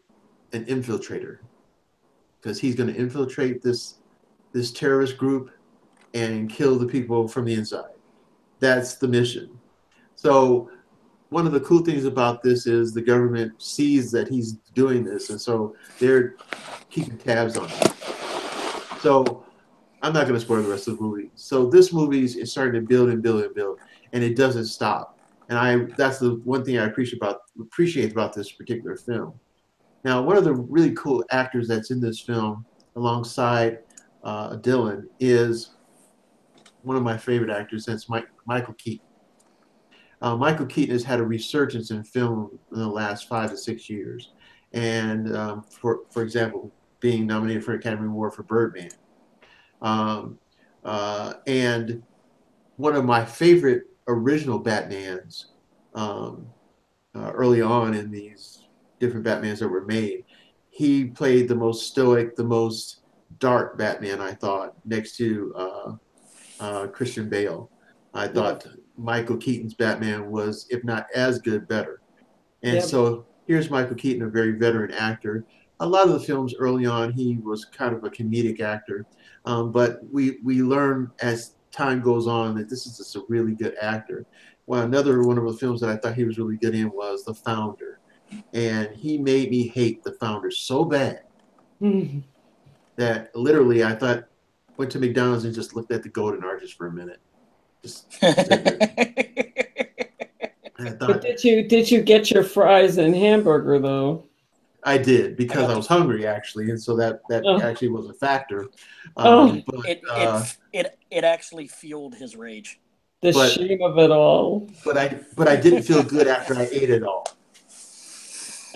an infiltrator, because he's going to infiltrate this terrorist group and kill the people from the inside. That's the mission. So one of the cool things about this is the government sees that he's doing this, and so they're keeping tabs on him. So I'm not going to spoil the rest of the movie. So this movie is starting to build and build and build, and it doesn't stop. And that's the one thing I appreciate about this particular film. Now, one of the really cool actors that's in this film, alongside Dylan, is one of my favorite actors. That's Michael Keaton. Michael Keaton has had a resurgence in film in the last 5 to 6 years, and for example, being nominated for an Academy Award for Birdman. Um, and one of my favorite original Batmans, um, early on in these different Batmans that were made, he played the most stoic, the most dark Batman, I thought, next to Christian Bale. I thought Michael Keaton's Batman was, if not as good, better. And so here's Michael Keaton, a very veteran actor. A lot of the films early on, he was kind of a comedic actor, but we learn as time goes on that this is just a really good actor. Well, another one of the films that I thought he was really good in was The Founder, and he made me hate The Founder so bad that literally I thought went to McDonald's and just looked at the golden arches for a minute. Just stood there. But did you get your fries and hamburger though? I did, because I was hungry actually, and so that actually was a factor. But it actually fueled his rage. The shame of it all. But I didn't feel good after I ate it all.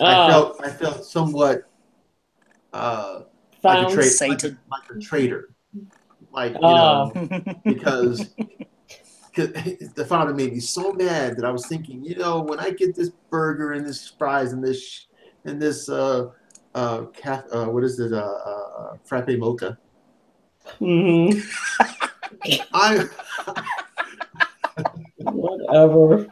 I felt somewhat like a traitor, like because the Founder made me so mad that I was thinking, when I get this burger and this fries and this what is it, frappe mocha, whatever.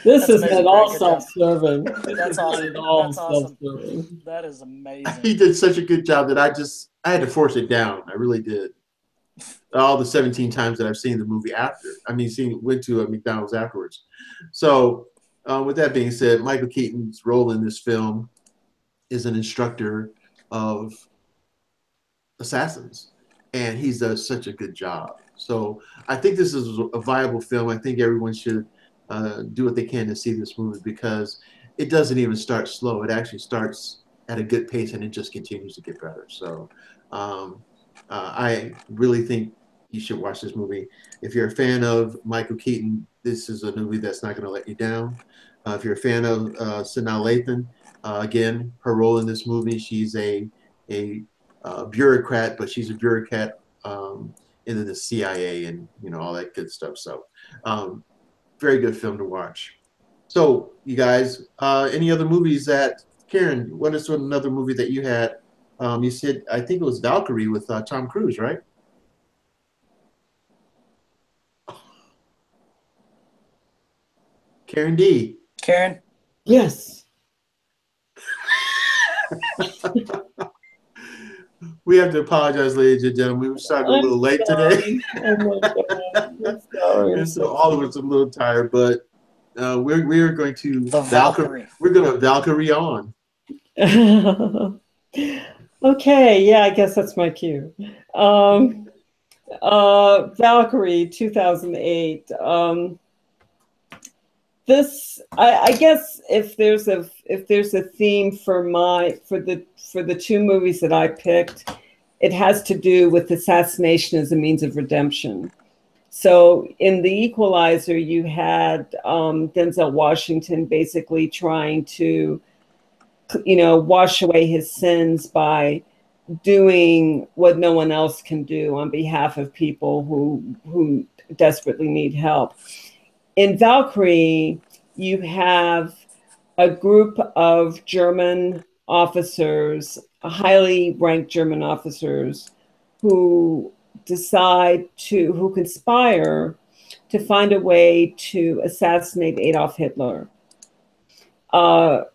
This is at all self-serving. That's awesome. That's all self-serving. That is amazing. He did such a good job that I had to force it down. I really did. All the 17 times that I've seen the movie after. Went to a McDonald's afterwards. So with that being said, Michael Keaton's role in this film is an instructor of assassins, and he does such a good job. So I think this is a viable film. I think everyone should do what they can to see this movie because it doesn't even start slow. It actually starts at a good pace and it just continues to get better. So um, I really think you should watch this movie. If you're a fan of Michael Keaton, this is a movie that's not going to let you down. If you're a fan of Sanaa Lathan, again, her role in this movie, she's a bureaucrat, but she's a bureaucrat in the CIA and all that good stuff. So, very good film to watch. So, you guys, any other movies that Karen? What is another movie that you had? You said I think it was Valkyrie with Tom Cruise, right? Karen D. Karen? Yes. We have to apologize, ladies and gentlemen. We started a little late today. Oh my God. I'm sorry. And so all of us are a little tired, but we're going to The Valkyrie. We're going to Valkyrie on. Okay, yeah, I guess that's my cue. Valkyrie, 2008. This, I guess, if there's a theme for the two movies that I picked, it has to do with assassination as a means of redemption. So in The Equalizer, you had Denzel Washington basically trying to, wash away his sins by doing what no one else can do on behalf of people who desperately need help. In Valkyrie, you have a group of German officers, highly ranked German officers, who conspire to find a way to assassinate Adolf Hitler. Now,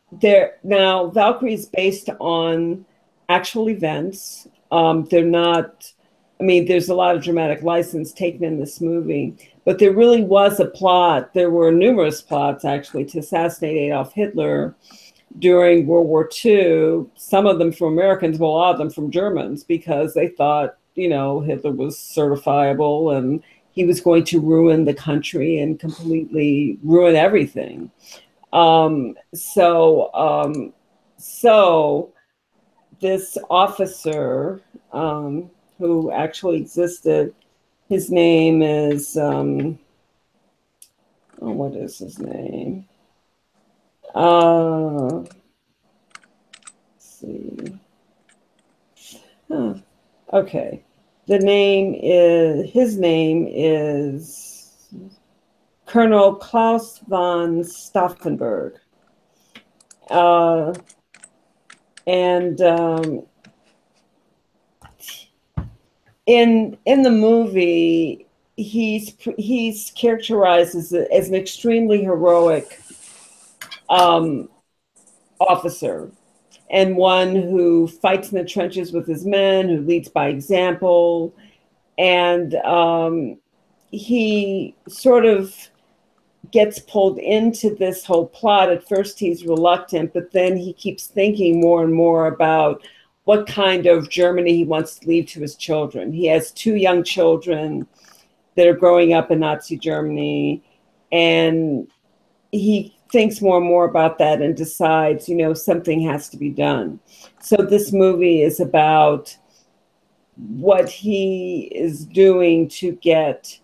Valkyrie is based on actual events. They're not, there's a lot of dramatic license taken in this movie, but there really was a plot. There were numerous plots, actually, to assassinate Adolf Hitler during World War II, some of them from Americans, well, a lot of them from Germans, because they thought, Hitler was certifiable and he was going to ruin the country and completely ruin everything. So this officer, who actually existed, his name is, what is his name? Let's see. Okay. His name is Colonel Klaus von Stauffenberg. In the movie, he's characterized as an extremely heroic officer, and one who fights in the trenches with his men, who leads by example. And he sort of gets pulled into this whole plot. At first he's reluctant, but then he keeps thinking more and more about what kind of Germany he wants to leave to his children. He has two young children that are growing up in Nazi Germany, and he thinks more and more about that and decides, something has to be done. So this movie is about what he is doing to get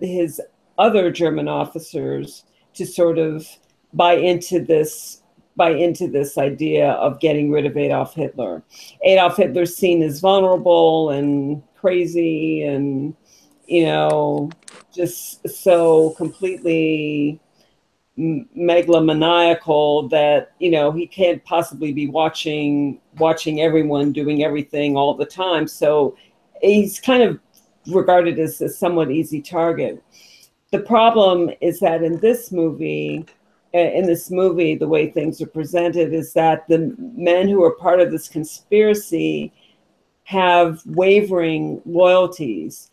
his other German officers to sort of buy into this idea of getting rid of Adolf Hitler. Adolf Hitler's seen as vulnerable and crazy and, just so completely megalomaniacal that, he can't possibly be watching everyone doing everything all the time. So he's kind of regarded as a somewhat easy target. The problem is that in this movie, the way things are presented is that the men who are part of this conspiracy have wavering loyalties.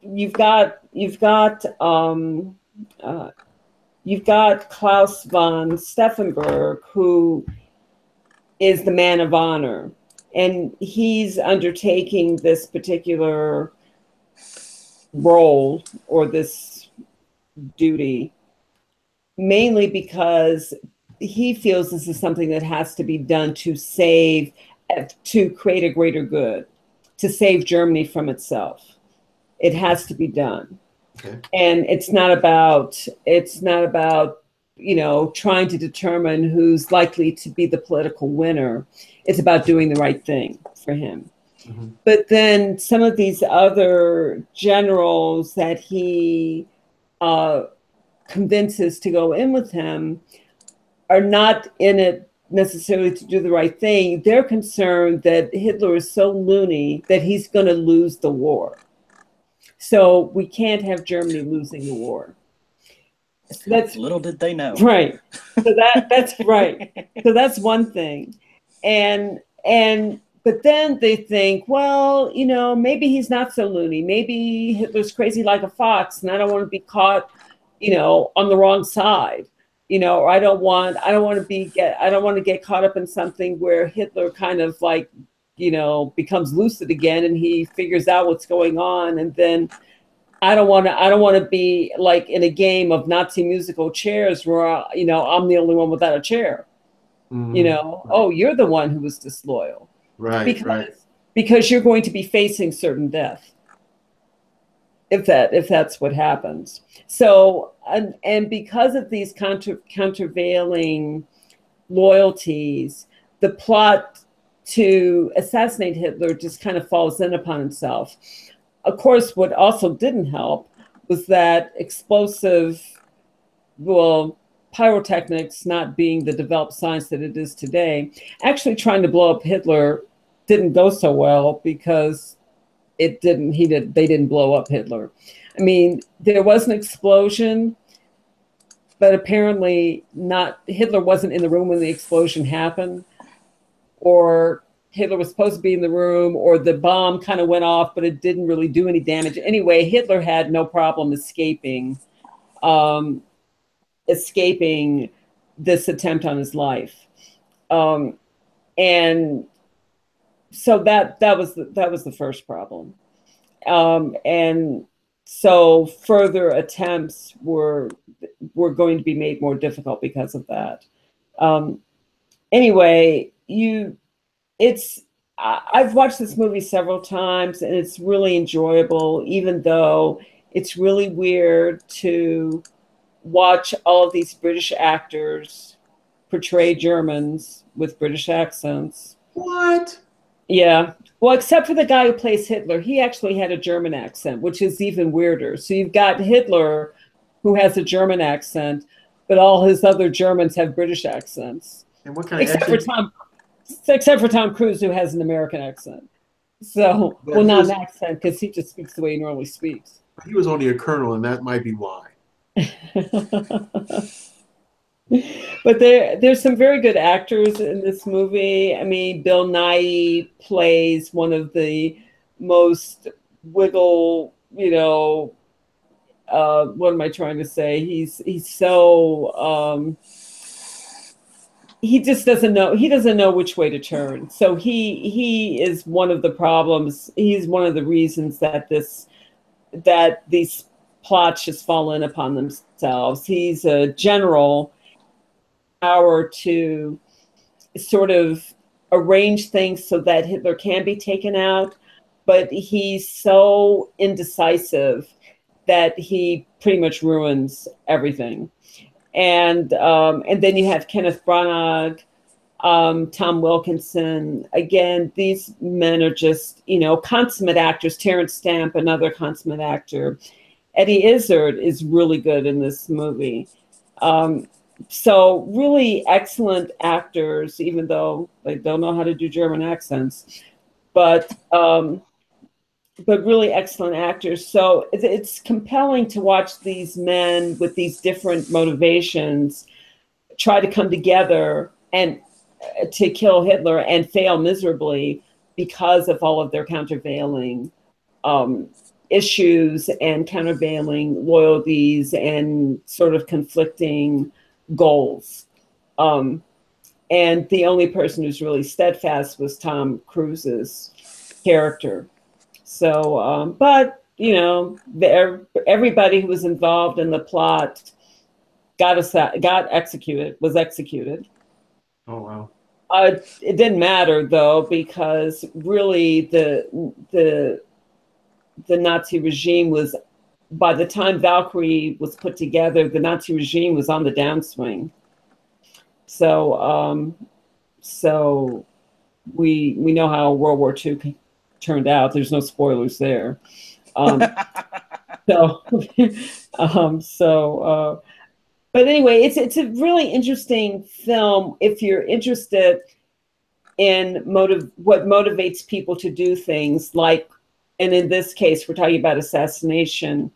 You've got Klaus von Stauffenberg, who is the man of honor. And he's undertaking this particular role or this duty mainly because he feels this is something that has to be done to save, to create a greater good, to save Germany from itself. It has to be done. Okay. And it's not about, you know, trying to determine who's likely to be the political winner. It's about doing the right thing for him. Mm-hmm. But then some of these other generals that he convinces to go in with him are not in it necessarily to do the right thing. They're concerned that Hitler is so loony that he's going to lose the war. So we can't have Germany losing the war. So that's little did they know. Right. So that's right. So that's one thing. But then they think, well, you know, maybe he's not so loony. Maybe Hitler's crazy like a fox, and I don't want to be caught, you know, on the wrong side. You know, or I don't want to get caught up in something where Hitler kind of like, you know, becomes lucid again and he figures out what's going on, and then I don't want to be like in a game of Nazi musical chairs where, you know, I'm the only one without a chair. Mm-hmm. You know, Right. oh, you're the one who was disloyal. Right, because you're going to be facing certain death if that's what happens. So and because of these countervailing loyalties, the plot to assassinate Hitler just kind of falls in upon itself. Of course, what also didn't help was that pyrotechnics not being the developed science that it is today, actually trying to blow up Hitler didn't go so well because they didn't blow up Hitler. I mean, there was an explosion, but apparently Hitler wasn't in the room when the explosion happened, or Hitler was supposed to be in the room, or the bomb kind of went off, but it didn't really do any damage. Anyway, Hitler had no problem escaping this attempt on his life. And so that was the first problem. And so further attempts were going to be made more difficult because of that. Anyway, I've watched this movie several times and it's really enjoyable, even though it's really weird to watch all of these British actors portray Germans with British accents. What? Yeah. Well, except for the guy who plays Hitler, he actually had a German accent, which is even weirder. So you've got Hitler, who has a German accent, but all his other Germans have British accents. And what kind of accent? Except for Tom Cruise, who has an American accent. So, but well, not an accent, because he just speaks the way he normally speaks. He was only a colonel, and that might be why. But there's some very good actors in this movie. I mean, Bill Nighy plays one of the most what am I trying to say? He's so he just doesn't know which way to turn. So he is one of the problems. He's one of the reasons that these plots just fall in upon themselves. He's a general, power to sort of arrange things so that Hitler can be taken out, but he's so indecisive that he pretty much ruins everything. And then you have Kenneth Branagh, Tom Wilkinson. Again, these men are just, consummate actors. Terrence Stamp, another consummate actor. Eddie Izzard is really good in this movie. So really excellent actors, even though they don't know how to do German accents, but really excellent actors. So it's compelling to watch these men with these different motivations try to come together and to kill Hitler and fail miserably because of all of their countervailing issues and countervailing loyalties and sort of conflicting goals. And the only person who's really steadfast was Tom Cruise's character. So, but you know, everybody who was involved in the plot was executed. Oh wow. It didn't matter though, because really the Nazi regime was, by the time Valkyrie was put together, the Nazi regime was on the downswing. So so we know how World War II turned out. There's no spoilers there. So but anyway, it's a really interesting film if you're interested in what motivates people to do things like, and in this case, we're talking about assassination.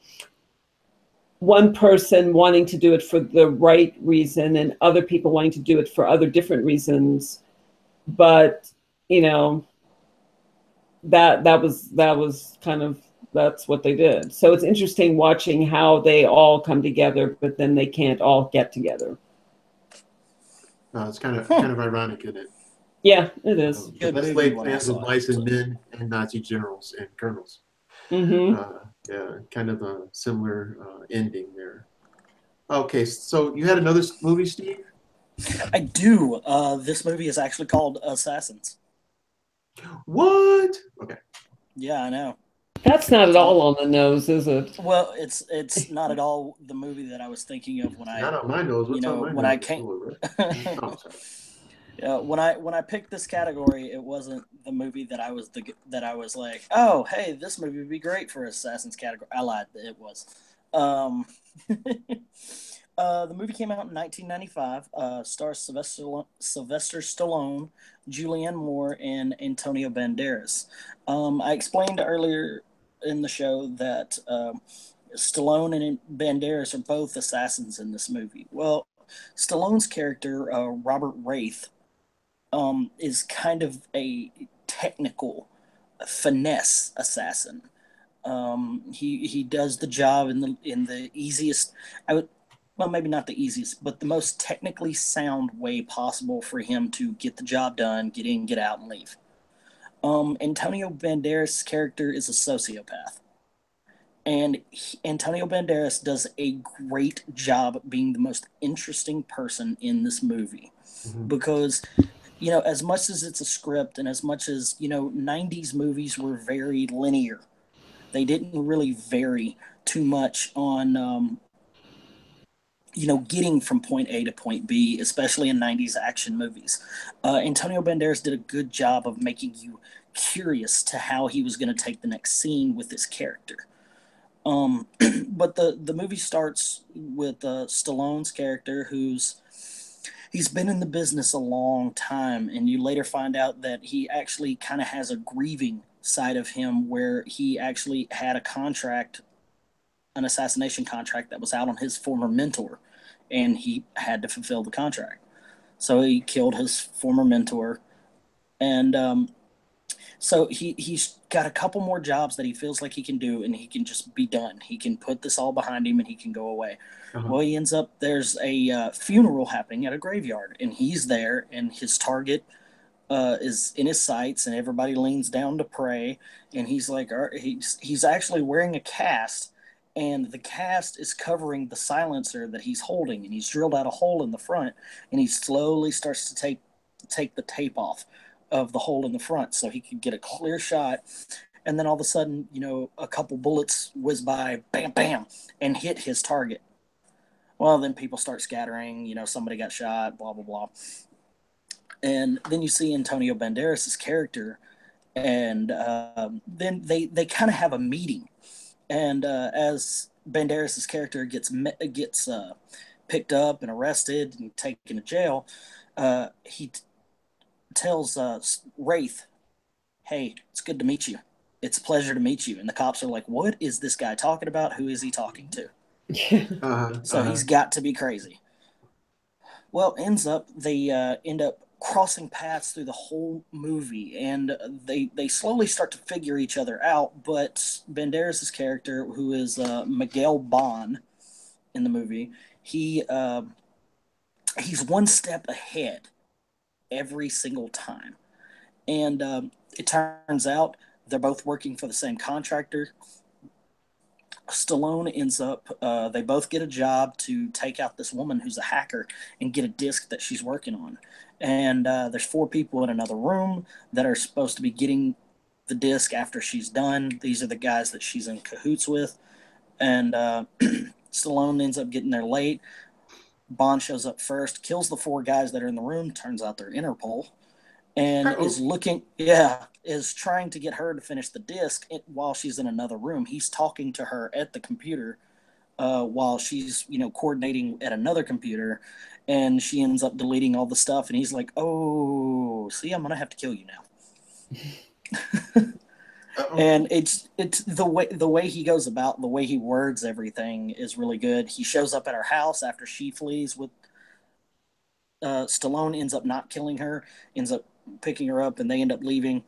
One person wanting to do it for the right reason and other people wanting to do it for other different reasons. But, you know, that was kind of, that's what they did. So it's interesting watching how they all come together, but then they can't all get together. No, it's kind of ironic, isn't it? Yeah, it is. The best laid plans of mice and men and Nazi generals and colonels. Yeah, kind of a similar ending there. Okay, so you had another movie, Steve? I do. This movie is actually called Assassins. What? Okay. Yeah, I know. That's not at all on the nose, is it? Well, it's not at all the movie that I was thinking of when not on my nose. What's on my when nose? I came. Oh, sorry. When I picked this category, it wasn't the movie that I was like, oh, hey, this movie would be great for Assassin's category. I lied. It was. The movie came out in 1995. Stars Sylvester Stallone, Julianne Moore, and Antonio Banderas. I explained earlier in the show that Stallone and Banderas are both assassins in this movie. Well, Stallone's character, Robert Wraith, is kind of a technical finesse assassin. He does the job in the easiest, well, maybe not the easiest, but the most technically sound way possible for him to get the job done, get in, get out, and leave. Antonio Banderas' character is a sociopath. And Antonio Banderas does a great job being the most interesting person in this movie. Mm-hmm. Because, you know, as much as it's a script and as much as, you know, 90s movies were very linear, they didn't really vary too much on, you know, getting from point A to point B, especially in 90s action movies. Antonio Banderas did a good job of making you curious to how he was going to take the next scene with this character. But the movie starts with Stallone's character, he's been in the business a long time, and you later find out that he actually kind of has a grieving side of him where he actually had an assassination contract that was out on his former mentor, and he had to fulfill the contract. So he killed his former mentor, and so he's got a couple more jobs that he feels like he can do, and he can just be done. He can put this all behind him, and he can go away. Uh-huh. Well, he ends up, there's a funeral happening at a graveyard, and he's there, and his target is in his sights, and everybody leans down to pray, and he's like, he's actually wearing a cast, and the cast is covering the silencer that he's holding, and he's drilled out a hole in the front, and he slowly starts to take the tape off of the hole in the front so he could get a clear shot. And then all of a sudden, you know, a couple bullets whiz by, bam, bam, and hit his target. Well, then people start scattering, you know, somebody got shot, blah, blah, blah. And then you see Antonio Banderas' character, and then they kind of have a meeting. And as Banderas' character gets picked up and arrested and taken to jail, he tells Wraith, hey, it's good to meet you. It's a pleasure to meet you. And the cops are like, what is this guy talking about? Who is he talking to? So he's got to be crazy. Well, they end up crossing paths through the whole movie, and they slowly start to figure each other out. But Banderas' character, who is Miguel Bon in the movie, he's one step ahead every single time. And it turns out they're both working for the same contractor. Stallone ends up, they both get a job to take out this woman who's a hacker and get a disc that she's working on. And there's four people in another room that are supposed to be getting the disc after she's done. These are the guys that she's in cahoots with. And Stallone ends up getting there late. Bond shows up first, kills the four guys that are in the room. Turns out they're Interpol, and is trying to get her to finish the disc while she's in another room. He's talking to her at the computer while she's coordinating at another computer, and she ends up deleting all the stuff. And he's like, "Oh, see, I'm gonna have to kill you now." And it's the way he goes about, the way he words everything is really good. He shows up at her house after she flees with Stallone. Ends up not killing her, ends up picking her up, and they end up leaving.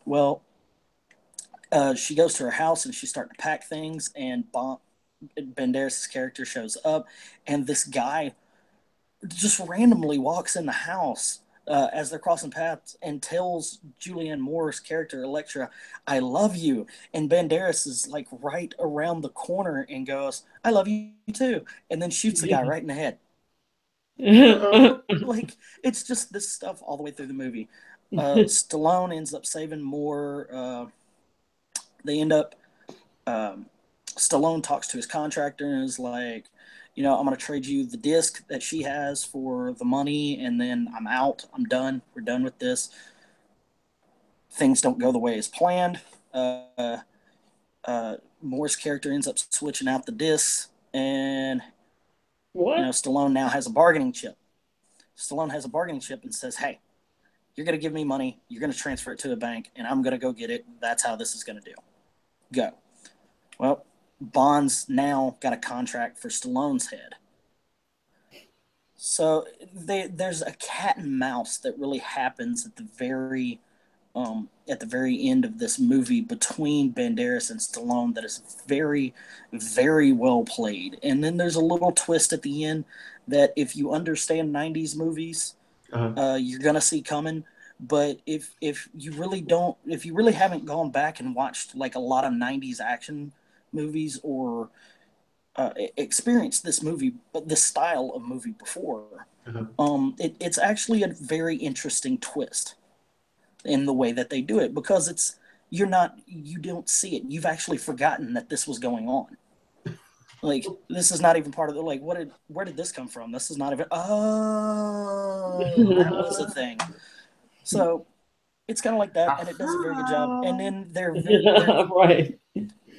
Well, she goes to her house and she's starting to pack things, and Banderas' character shows up, and this guy just randomly walks in the house as they're crossing paths and tells Julianne Moore's character, Electra, "I love you." And Banderas is like right around the corner and goes, "I love you too." And then shoots the guy right in the head. Like, it's just this stuff all the way through the movie. Stallone ends up saving Moore. They end up, Stallone talks to his contractor and is like, I'm going to trade you the disc that she has for the money, and then I'm out. I'm done. We're done with this. Things don't go the way as planned. Moore's character ends up switching out the discs, and Stallone now has a bargaining chip. Stallone has a bargaining chip and says, "Hey, you're going to give me money. You're going to transfer it to a bank, and I'm going to go get it. That's how this is going to do. Go." Well, Bond's now got a contract for Stallone's head. So there's a cat and mouse that really happens at the very end of this movie between Banderas and Stallone that is very, very well played. And then there's a little twist at the end that if you understand 90s movies, you're going to see coming. But if you really haven't gone back and watched like a lot of 90s action movies or experienced this style of movie before, it's actually a very interesting twist in the way that they do it, because you don't see it. You've actually forgotten that this was going on. Like, this is not even part of the, like, where did this come from? This is not even, that was a thing. So it's kind of like that, and it does a very good job. And then they're right.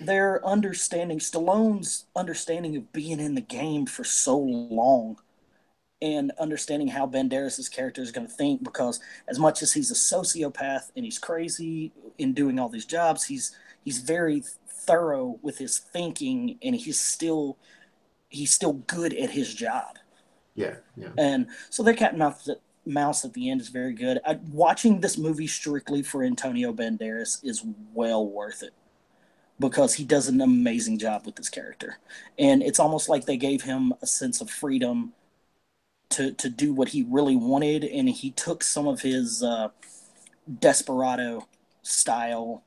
Their understanding, Stallone's understanding of being in the game for so long, and understanding how Banderas' character is going to think, because as much as he's a sociopath and he's crazy in doing all these jobs, he's very thorough with his thinking, and he's still good at his job. Yeah. And so their cat and mouse at the end is very good. Watching this movie strictly for Antonio Banderas is well worth it, because he does an amazing job with this character. And it's almost like they gave him a sense of freedom to do what he really wanted, and he took some of his Desperado style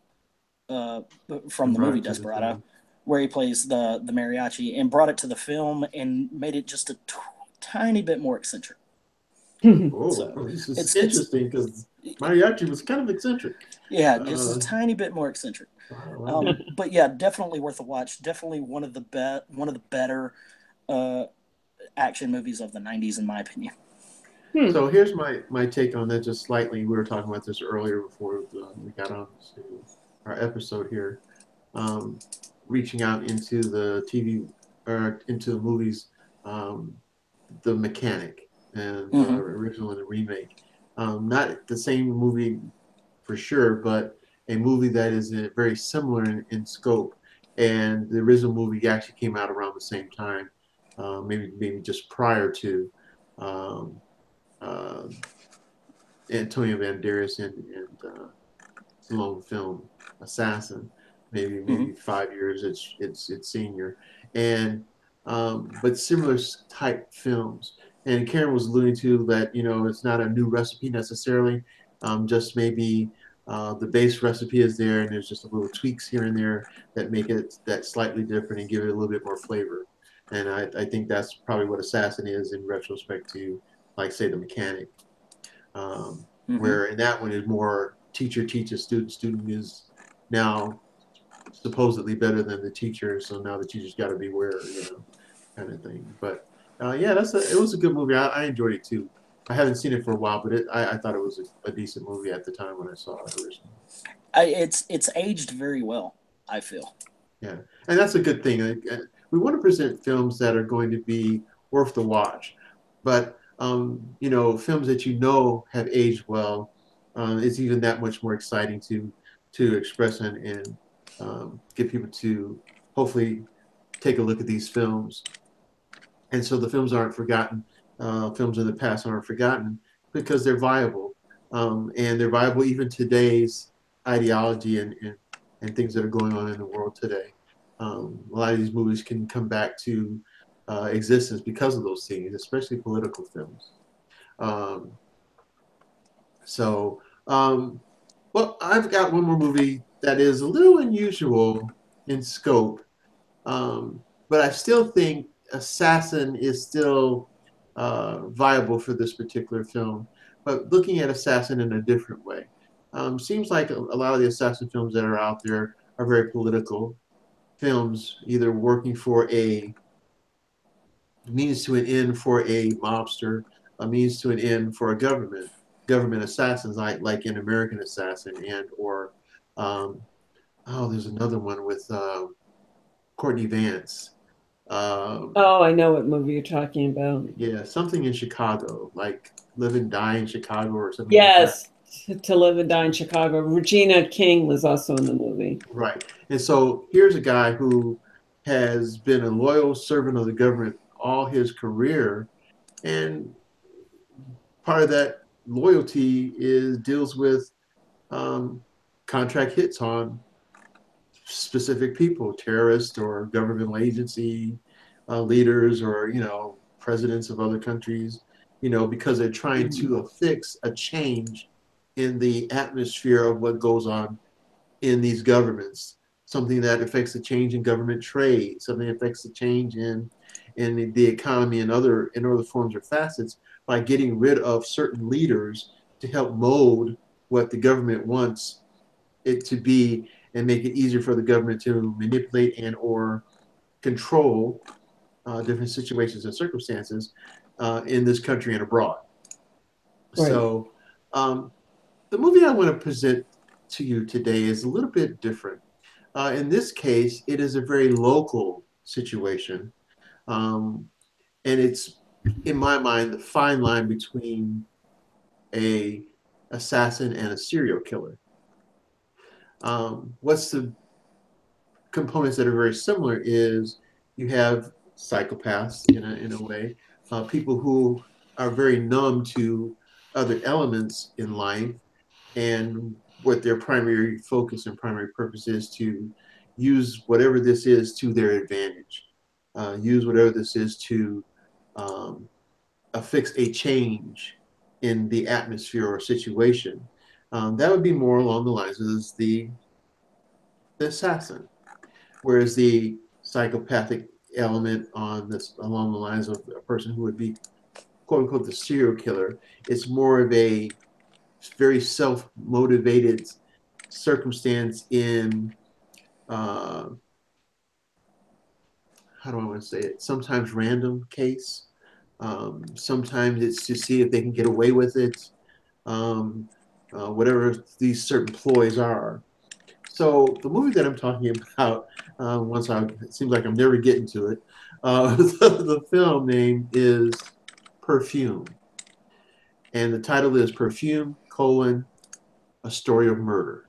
from the movie Desperado, where he plays the mariachi, and brought it to the film and made it just a tiny bit more eccentric. This is interesting, because mariachi was kind of eccentric. Yeah, just a tiny bit more eccentric. But yeah, definitely worth a watch. Definitely one of the better action movies of the 90s, in my opinion. So here's my take on that, just slightly. We were talking about this earlier before we got on to our episode here. Reaching out into the TV or into the movies, The Mechanic and the original and the remake. Not the same movie for sure, but a movie that is very similar in scope. And the original movie actually came out around the same time, maybe just prior to Antonio Banderas and Stallone film Assassin. Maybe 5 years it's senior, and but similar type films. And Karen was alluding to that, it's not a new recipe necessarily, just maybe the base recipe is there, and there's just a little tweaks here and there that make it that slightly different and give it a little bit more flavor. And I think that's probably what Assassin is in retrospect to, like, say, The Mechanic, where in that one is more teacher teaches student, student is now supposedly better than the teacher, so now the teacher's got to beware, kind of thing. But yeah, it was a good movie. I enjoyed it too. I haven't seen it for a while, but I thought it was a decent movie at the time when I saw it originally. It's aged very well, I feel. Yeah, and that's a good thing. We want to present films that are going to be worth the watch, but films that have aged well, it's even that much more exciting to express and get people to hopefully take a look at these films. And so the films aren't forgotten. Films in the past aren't forgotten because they're viable, and they're viable even today's ideology and things that are going on in the world today. A lot of these movies can come back to existence because of those things, especially political films. Um, so, well, I've got one more movie that is a little unusual in scope, but I still think Assassin is still viable for this particular film. But looking at Assassin in a different way, seems like a lot of the Assassin films that are out there are very political films, either working for a means to an end for a mobster, a means to an end for a government assassins, like in American Assassin or um, there's another one with Courtney Vance. Oh, I know what movie you're talking about. Yeah, something in Chicago, like Live and Die in Chicago or something like that. Yes, To Live and Die in Chicago. Regina King was also in the movie. Right. And so here's a guy who has been a loyal servant of the government all his career, and part of that loyalty deals with um, contract hits on specific people, terrorists or governmental agency leaders, or presidents of other countries, because they're trying to affix a change in the atmosphere of what goes on in these governments. Something that affects a change in government trade, something that affects a change in the economy and other forms or facets, by getting rid of certain leaders to help mold what the government wants it to be and make it easier for the government to manipulate and or control different situations and circumstances in this country and abroad. Right. So the movie I want to present to you today is a little bit different. In this case, it is a very local situation. Um, and it's, in my mind, the fine line between a assassin and a serial killer. What's the components that are very similar is you have psychopaths in a way, people who are very numb to other elements in life, and what their primary focus and primary purpose is to use whatever this is to their advantage, use whatever this is to um, affix a change in the atmosphere or situation. That would be more along the lines of the assassin, whereas the psychopathic element on this along the lines of a person who would be quote unquote the serial killer, it's more of a very self-motivated circumstance in uh, how do I want to say it? Sometimes random case. Sometimes it's to see if they can get away with it. Whatever these certain ploys are. So the movie that I'm talking about, it seems like I'm never getting to it. The film name is Perfume, and the title is Perfume: A Story of Murder.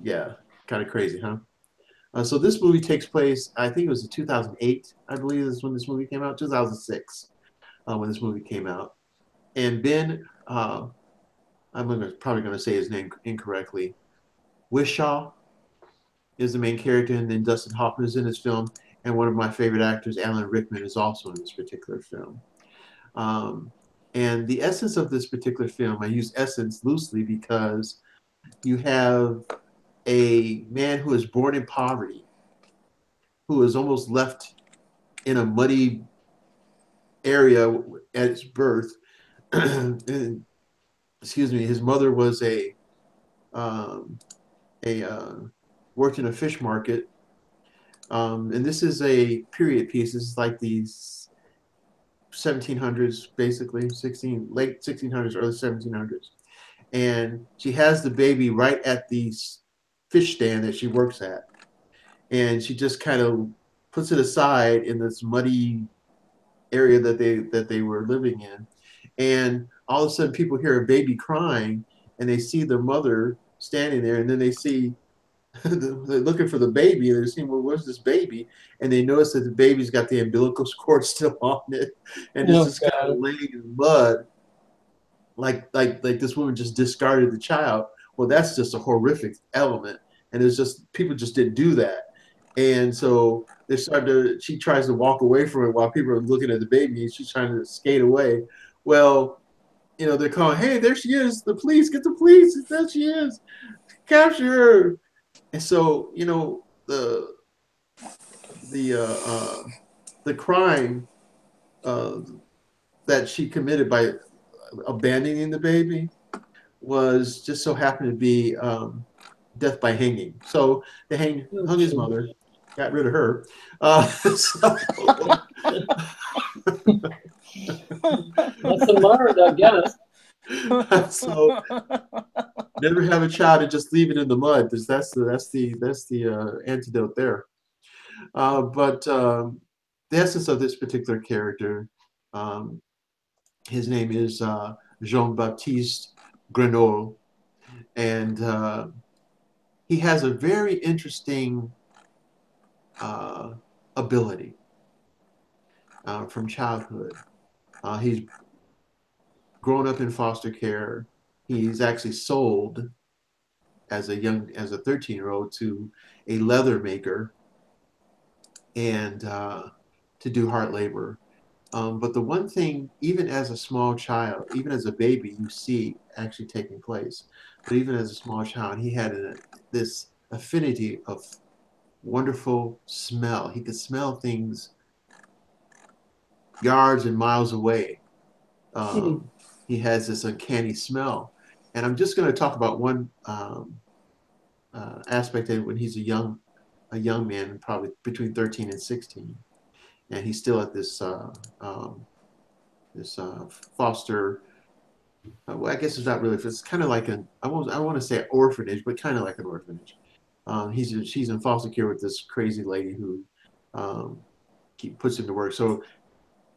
Yeah, kind of crazy, huh? So this movie takes place, I think it was in 2008, I believe is when this movie came out, 2006, when this movie came out. And Ben, probably going to say his name incorrectly, Wishaw is the main character, and then Dustin Hoffman is in this film. and one of my favorite actors, Alan Rickman, is also in this particular film. Um, and the essence of this particular film, I use essence loosely because you have a man who is born in poverty, who is almost left in a muddy area at his birth. And, excuse me, his mother was um, a worked in a fish market. And this is a period piece. This is like these 1700s, basically, late 1600s, early 1700s. And she has the baby right at the fish stand that she works at. And she just kind of puts it aside in this muddy area that they were living in. And all of a sudden people hear a baby crying and they see the mother standing there, and then they see they're looking for the baby, and they're seeing, well, where's this baby? And they notice that the baby's got the umbilical cord still on it, and it's Oh, just kind God. of laying in mud, like this woman just discarded the child. Well, that's just a horrific element, and it's just people just didn't do that. And so they start to. She tries to walk away from it while people are looking at the baby, and she's trying to skate away. Well, they're calling, "Hey, there she is! The police! Get the police! There she is! Capture her!" And so, the uh, uh, the crime uh, that she committed by abandoning the baby was just so happened to be death by hanging. So they hung his mother, got rid of her. So, That's a murder, I guess. so never have a child and just leave it in the mud, because that's the antidote there. But the essence of this particular character, um, his name is Jean-Baptiste Grenouille, and he has a very interesting ability from childhood. He's grown up in foster care. He's actually sold as a 13-year-old to a leather maker, and to do hard labor. But the one thing, even as a small child, even as a baby, you see actually taking place. But even as a small child, he had this affinity of wonderful smell. He could smell things yards and miles away. He has this uncanny smell. And I'm just going to talk about one aspect of it when he's a young man, probably between 13 and 16, and he's still at this foster. Well, I guess it's not really. It's kind of like I want to say orphanage, but kind of like an orphanage. She's in foster care with this crazy lady who puts him to work. So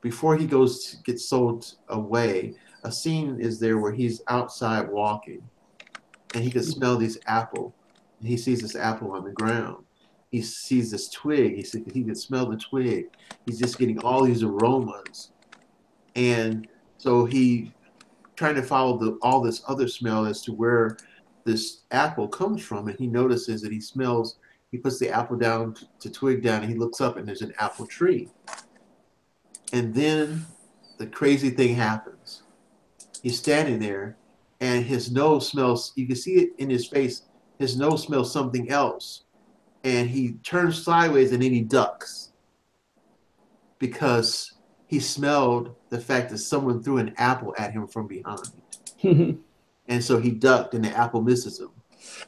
before he gets sold away, a scene is there where he's outside walking, and he can smell this apple, and he sees this apple on the ground. He sees this twig. He can smell the twig. He's just getting all these aromas, and so he trying to follow all this other smell as to where this apple comes from, and he notices that he puts the apple down to twig down, and he looks up, and there's an apple tree. And then the crazy thing happens. He's standing there, and his nose smells, you can see it in his face, his nose smells something else. And he turns sideways, and then he ducks, because he smelled the fact that someone threw an apple at him from behind. And so he ducked, and the apple misses him.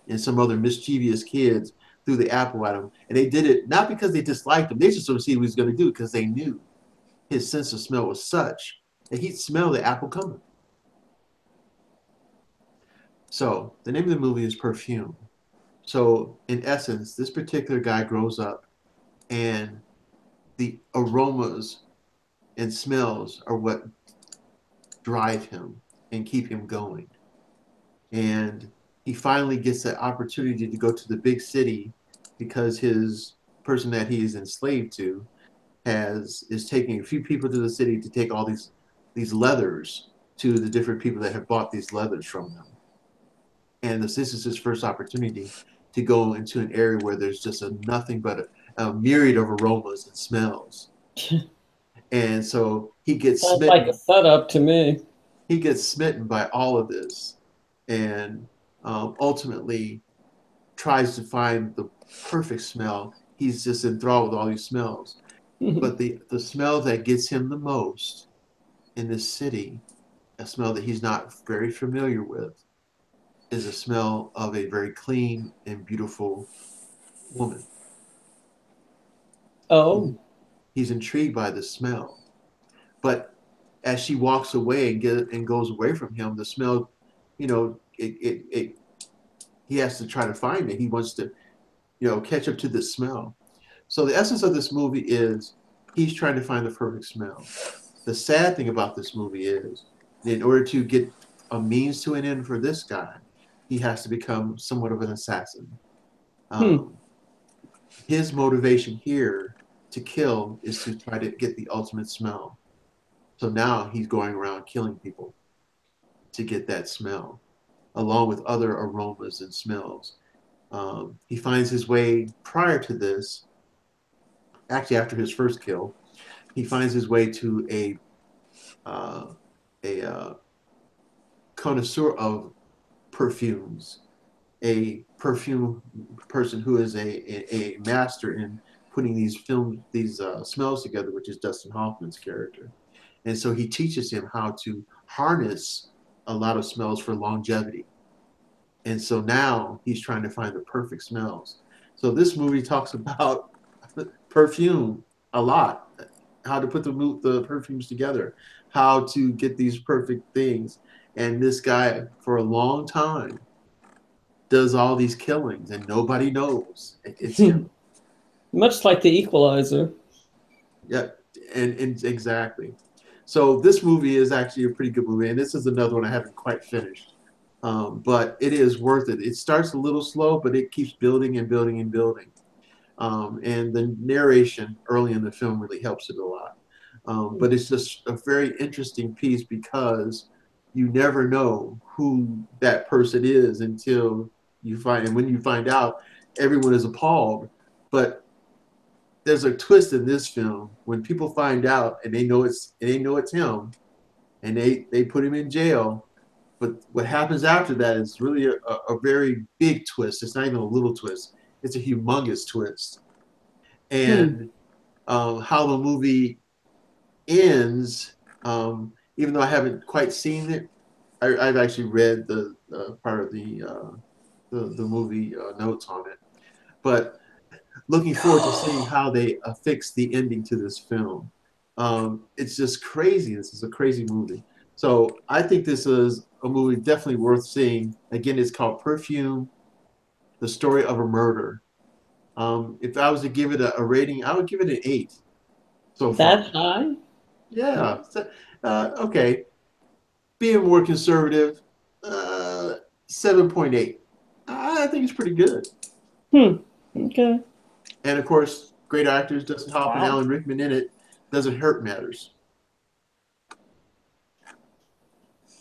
And some other mischievous kids threw the apple at him. And they did it not because they disliked him. They just sort of see what he was going to do, because they knew his sense of smell was such that he'd smell the apple coming. So the name of the movie is Perfume. So in essence, this particular guy grows up, and the aromas and smells are what drive him and keep him going. And he finally gets the opportunity to go to the big city, because his person that he is enslaved to is taking a few people to the city to take all these leathers to the different people that have bought these leathers from them. And this is his first opportunity to go into an area where there's just nothing but a myriad of aromas and smells. And so he gets Sounds like a smitten. setup to me. He gets smitten by all of this, and ultimately tries to find the perfect smell. He's just enthralled with all these smells. But the smell that gets him the most in this city, a smell that he's not very familiar with, is a smell of a very clean and beautiful woman. Oh. He's intrigued by the smell. But as she walks away and goes away from him, the smell, he has to try to find it. He wants to, catch up to the smell. So the essence of this movie is he's trying to find the perfect smell. The sad thing about this movie is, in order to get a means to an end for this guy, he has to become somewhat of an assassin. Um, his motivation here to kill is to try to get the ultimate smell. So now he's going around killing people to get that smell, along with other aromas and smells. He finds his way prior to this, actually after his first kill, he finds his way to uh, a connoisseur of perfumes, a perfume person who is a master in putting these smells together, which is Dustin Hoffman's character. And so he teaches him how to harness a lot of smells for longevity. And so now he's trying to find the perfect smells. So this movie talks about perfume a lot, how to put the perfumes together, how to get these perfect things. And this guy, for a long time, does all these killings, and nobody knows it's him. Much like the Equalizer. Yeah, and exactly. So this movie is actually a pretty good movie, and this is another one I haven't quite finished. But it is worth it. It starts a little slow, but it keeps building and building and building. And the narration early in the film really helps it a lot. But it's just a very interesting piece because you never know who that person is until you find, and when you find out, everyone is appalled. But there's a twist in this film when people find out and they know it's him, and they put him in jail. But what happens after that is really a very big twist. It's not even a little twist. It's a humongous twist. Hmm. And how the movie ends, even though I haven't quite seen it, I've actually read the part of the movie notes on it. But looking forward to seeing how they affix the ending to this film. It's just crazy. This is a crazy movie. So I think this is a movie definitely worth seeing. Again, it's called Perfume: The Story of a Murder. If I was to give it a rating, I would give it an 8 so That far. high? Yeah. Okay. Being more conservative, 7.8. I think it's pretty good. Hmm. Okay. And of course, great actors, Dustin Hoffman, Wow. Alan Rickman in it. Doesn't hurt matters.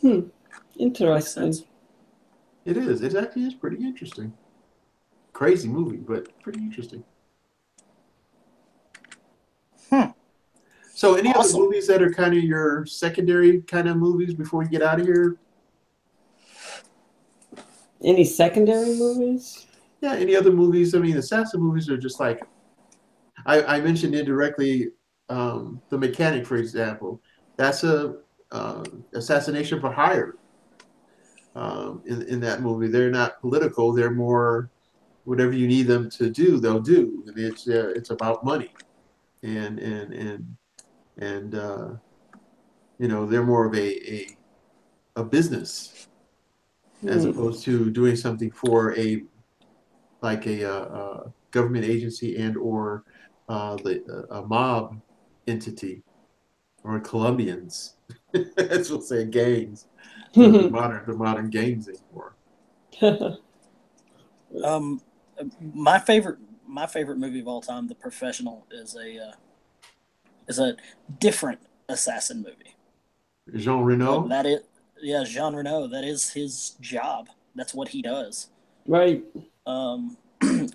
Hmm. Makes Interesting. sense. It is. It actually is pretty interesting. Crazy movie, but pretty interesting. Hmm. So, any other Awesome. movies that are kind of your secondary kind of movies before we get out of here? Any secondary movies? Yeah, any other movies? I mean, assassin movies are just like I mentioned indirectly. The Mechanic, for example, that's a assassination for hire. In that movie, they're not political. They're more whatever you need them to do, they'll do. And it's about money, and and and and they're more of a business as Hmm. opposed to doing something for a government agency and or a mob entity or Colombians. As we'll say, gangs. The modern gangs anymore. Um, my favorite movie of all time, The Professional, is a different assassin movie. Jean But Reno. that is, yeah, Jean Reno. That is his job. That's what he does. Right. Um,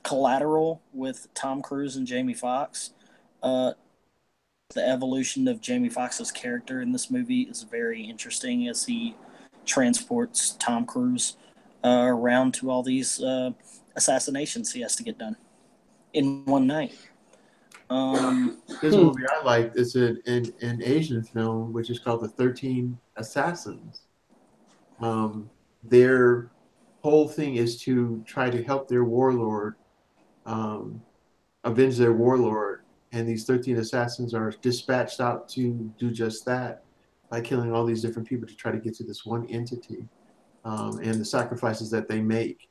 Collateral with Tom Cruise and Jamie Foxx. The evolution of Jamie Foxx's character in this movie is very interesting as he transports Tom Cruise around to all these assassinations he has to get done in one night. There's a movie I like. It's an Asian film, which is called The 13 Assassins. Their whole thing is to try to help their warlord, avenge their warlord. And these 13 assassins are dispatched out to do just that by killing all these different people to try to get to this one entity, and the sacrifices that they make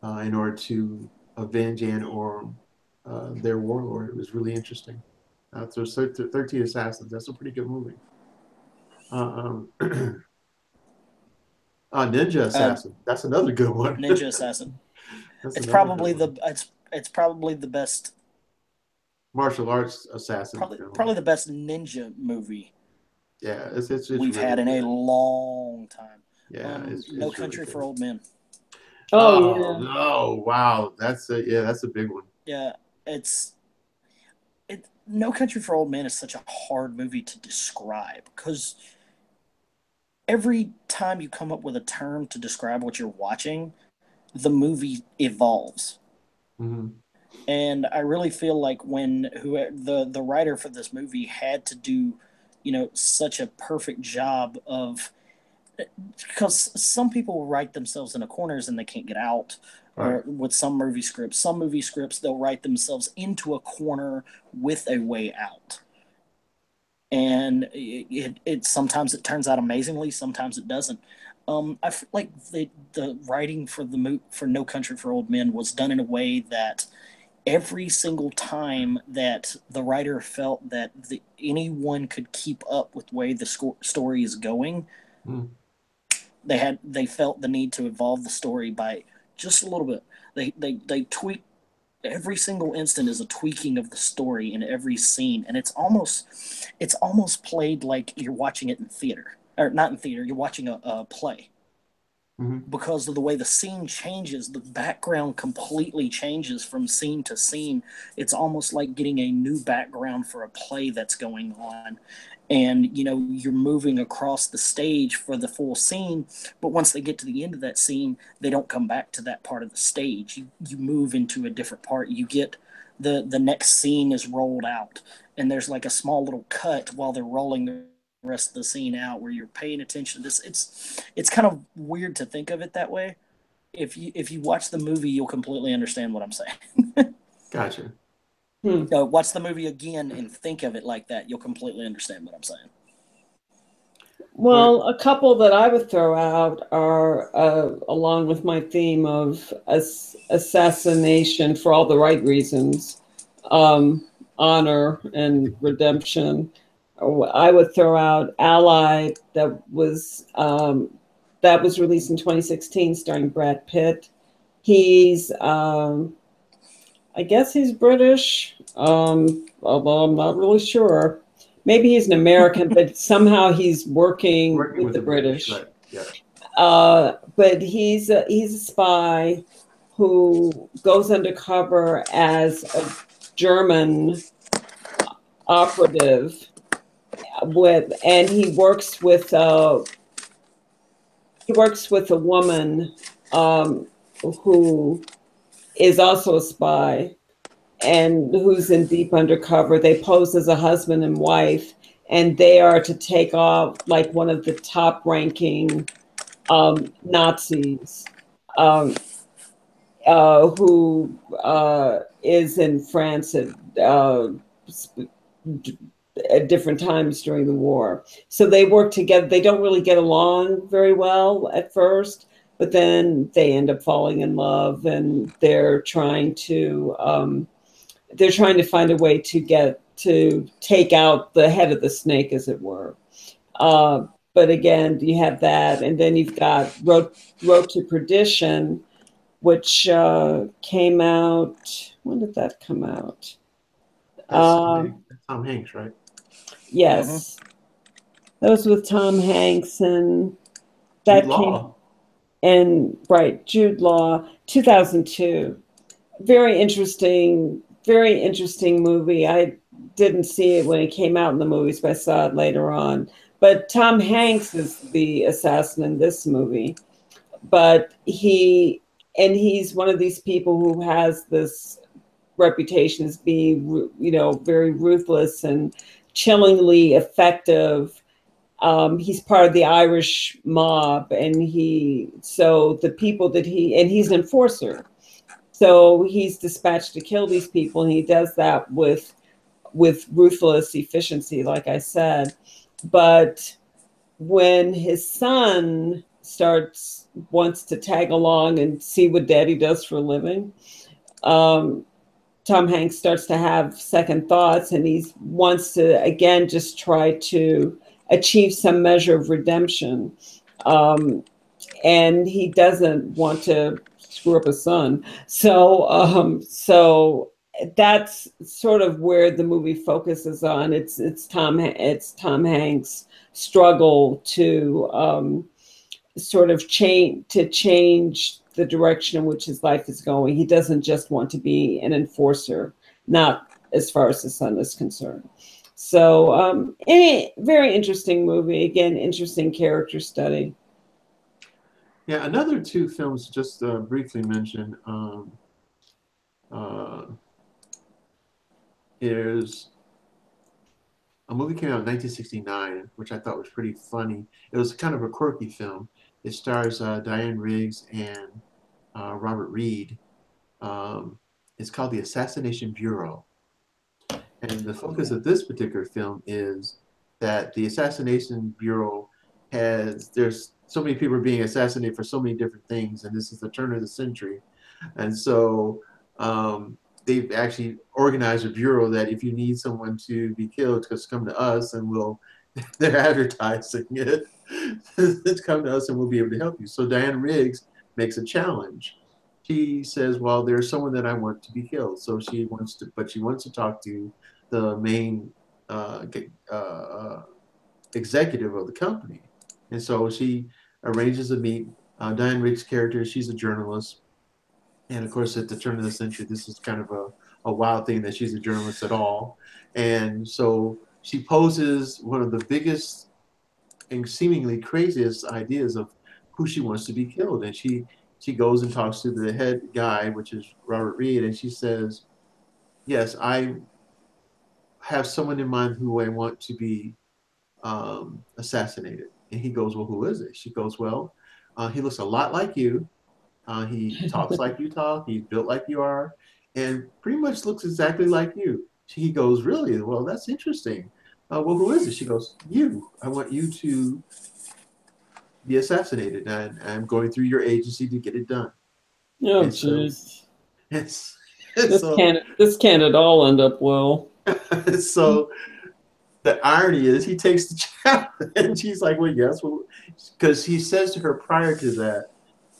in order to avenge and or their warlord. It was really interesting. So 13 Assassins, that's a pretty good movie. Ninja Assassin, that's another good one. Ninja Assassin. It's probably the best martial arts assassin. Probably the best ninja movie. Yeah, it's we've really had in a long time. Yeah, No Country for Old Men. Oh yeah. Oh wow, that's a big one. Yeah, No Country for Old Men is such a hard movie to describe because every time you come up with a term to describe what you're watching, the movie evolves. Mm-hmm. And I really feel like when the writer for this movie had to do, such a perfect job of, because some people write themselves into corners and they can't get out. Right. Or with some movie scripts, they'll write themselves into a corner with a way out. And it sometimes it turns out amazingly, sometimes it doesn't. I feel like the writing for No Country for Old Men was done in a way that every single time that the writer felt that anyone could keep up with the way the story is going, they felt the need to evolve the story by just a little bit. They tweak. Every single instant is a tweaking of the story in every scene, and it's almost played like you're watching it in theater, or not in theater. You're watching a play. Mm-hmm. Because of the way the scene changes, the background completely changes from scene to scene. It's almost like getting a new background for a play that's going on. And, you're moving across the stage for the full scene, but once they get to the end of that scene, they don't come back to that part of the stage. You move into a different part. You get the next scene is rolled out, and there's like a small little cut while they're rolling the rest of the scene out where you're paying attention to this. It's kind of weird to think of it that way. If you watch the movie, you'll completely understand what I'm saying. Gotcha. Watch the movie again and think of it like that. You'll completely understand what I'm saying. Well, a couple that I would throw out are, along with my theme of assassination for all the right reasons, honor and redemption. I would throw out Allied, that was released in 2016, starring Brad Pitt. He's I guess he's British, although I'm not really sure. Maybe he's an American, but somehow he's working with the British. Right. Yeah. But he's a spy who goes undercover as a German operative, and he works with a woman who is also a spy and who's in deep undercover. They pose as a husband and wife, and they are to take off like one of the top ranking Nazis who is in France at different times during the war. So they work together. They don't really get along very well at first, but then they end up falling in love, and they're trying to find a way to take out the head of the snake, as it were. But again, you have that, and then you've got Road to Perdition, which came out. When did that come out? Tom Hanks, right? Yes, that was with Tom Hanks, and that came. And right, Jude Law, 2002. very interesting, very interesting movie. I didn't see it when it came out in the movies, but I saw it later on. But Tom Hanks is the assassin in this movie. But he's one of these people who has this reputation as being, very ruthless and chillingly effective. He's part of the Irish mob, and the people that he's an enforcer. So he's dispatched to kill these people, and he does that with ruthless efficiency, like I said. But when his son wants to tag along and see what daddy does for a living, um, Tom Hanks starts to have second thoughts, and he wants to again just try to achieve some measure of redemption. Um, and he doesn't want to screw up his son. So that's sort of where the movie focuses on. It's Tom Hanks' struggle to sort of change the direction in which his life is going. He doesn't just want to be an enforcer, not as far as his son is concerned. So, very interesting movie. Again, interesting character study. Yeah, another two films just briefly mentioned uh, is a movie came out in 1969, which I thought was pretty funny. It was kind of a quirky film. It stars Diane Riggs and Robert Reed. It's called The Assassination Bureau. And the focus of this particular film is that the Assassination Bureau there's so many people are being assassinated for so many different things, and this is the turn of the century. And so they've actually organized a bureau that if you need someone to be killed, just come to us and they're advertising it. Just come to us and we'll be able to help you. So Diane Riggs makes a challenge. She says, well, there's someone that I want to be killed. So but she wants to talk to the main uh, executive of the company. And so she arranges a meet. Diane Riggs' character, she's a journalist. And of course, at the turn of the century, this is kind of a wild thing that she's a journalist at all. And so she poses one of the biggest and seemingly craziest ideas of who she wants to be killed. And she goes and talks to the head guy, which is Robert Reed, and she says, yes, I have someone in mind who I want to be assassinated. And he goes, well, who is it? She goes, well, he looks a lot like you. He talks like you talk. He's built like you are, and pretty much looks exactly like you. He goes, really? Well, that's interesting. Well, who is it? She goes, you. I want you to be assassinated, and I'm going through your agency to get it done. Oh, And so, jeez. it's, This so, can't at all end up well. so the irony is he takes the challenge, and she's like, well, yes, well, because he says to her prior to that,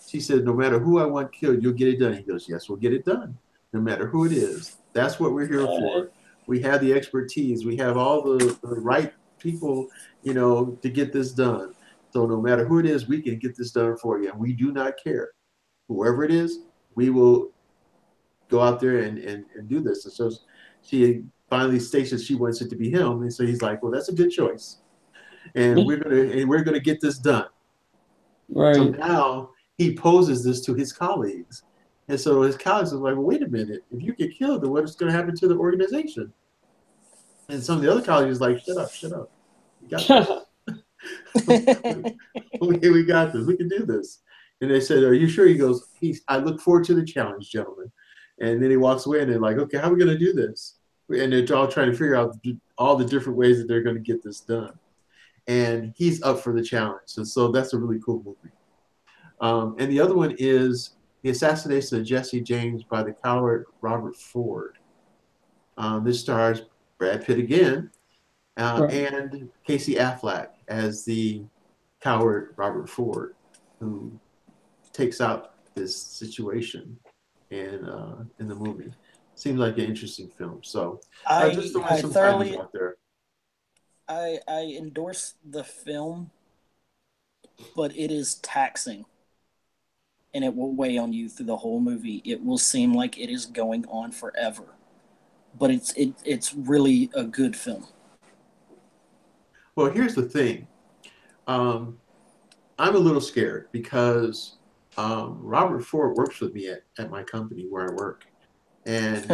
she said, no matter who I want killed, you'll get it done. He goes, yes, we'll get it done, no matter who it is. That's what we're here for. We have the expertise. We have all the right people, to get this done. So no matter who it is, we can get this done for you. And we do not care. Whoever it is, we will go out there and do this. And so she finally states that she wants it to be him. And so he's like, well, that's a good choice. And we're gonna get this done. So Right. now he poses this to his colleagues. And so his colleagues are like, well, wait a minute. If you get killed, then what's going to happen to the organization? And some of the other colleagues are like, shut up, shut up. We got this. We got this. We can do this. And they said, are you sure? He goes, I look forward to the challenge, gentlemen. And then he walks away and they're like, okay, how are we going to do this? And they're all trying to figure out all the different ways that they're going to get this done. And he's up for the challenge. And so that's a really cool movie. And the other one is The Assassination of Jesse James by the coward Robert Ford. This stars Brad Pitt again Right. and Casey Affleck as the coward Robert Ford, who takes out this situation in the movie. Seems like an interesting film. So just throwing I some titles thoroughly out there. I endorse the film, but it is taxing. and it will weigh on you through the whole movie. It will seem like it is going on forever, but it's really a good film. Well, here's the thing. Um, I'm a little scared because Robert Ford works with me at my company where I work, and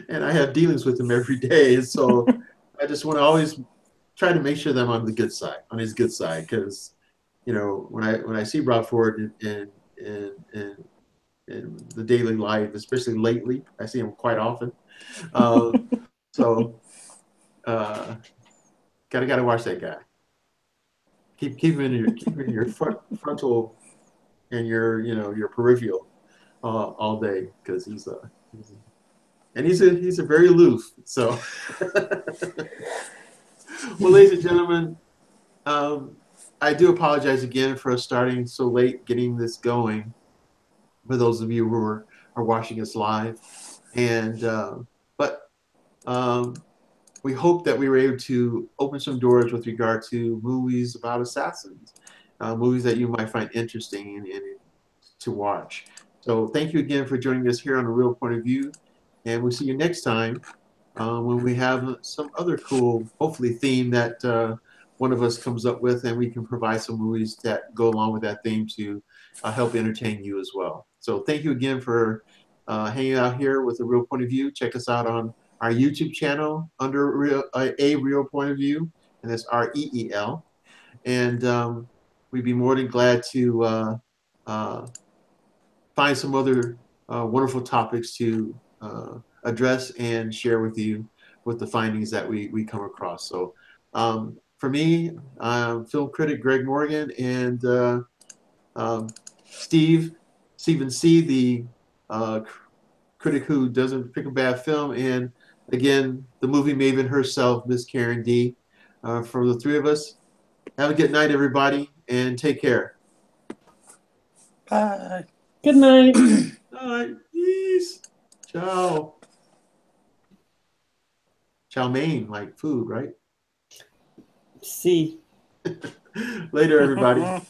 and I have dealings with him every day. And so I just want to always try to make sure that I'm on the good side, on his good side, because when I see Rob Ford in the daily life, especially lately, I see him quite often. Uh, so uh, gotta watch that guy. Keep him in your frontal and your peripheral all day because he's a very aloof. So, well, ladies and gentlemen, um, I do apologize again for us starting so late, getting this going. For those of you who are watching us live, and but um, we hope that we were able to open some doors with regard to movies about assassins, movies that you might find interesting and to watch. So thank you again for joining us here on A Real Point of View, and we'll see you next time when we have some other cool, hopefully, theme that one of us comes up with, and we can provide some movies that go along with that theme to help entertain you as well. So thank you again for hanging out here with A Real Point of View. Check us out on our YouTube channel under A Real Point of View, and that's REEL. And we'd be more than glad to uh, find some other wonderful topics to address and share with you with the findings that we come across. So for me, I'm film critic Greg Morgan and um, Stephen C., the critic who doesn't pick a bad film, and again, the movie maven herself, Miss Karen D. For the three of us, have a good night, everybody, and take care. Bye. Good night. All right, peace. Ciao. Chow mein, like food, right? See. Later, everybody.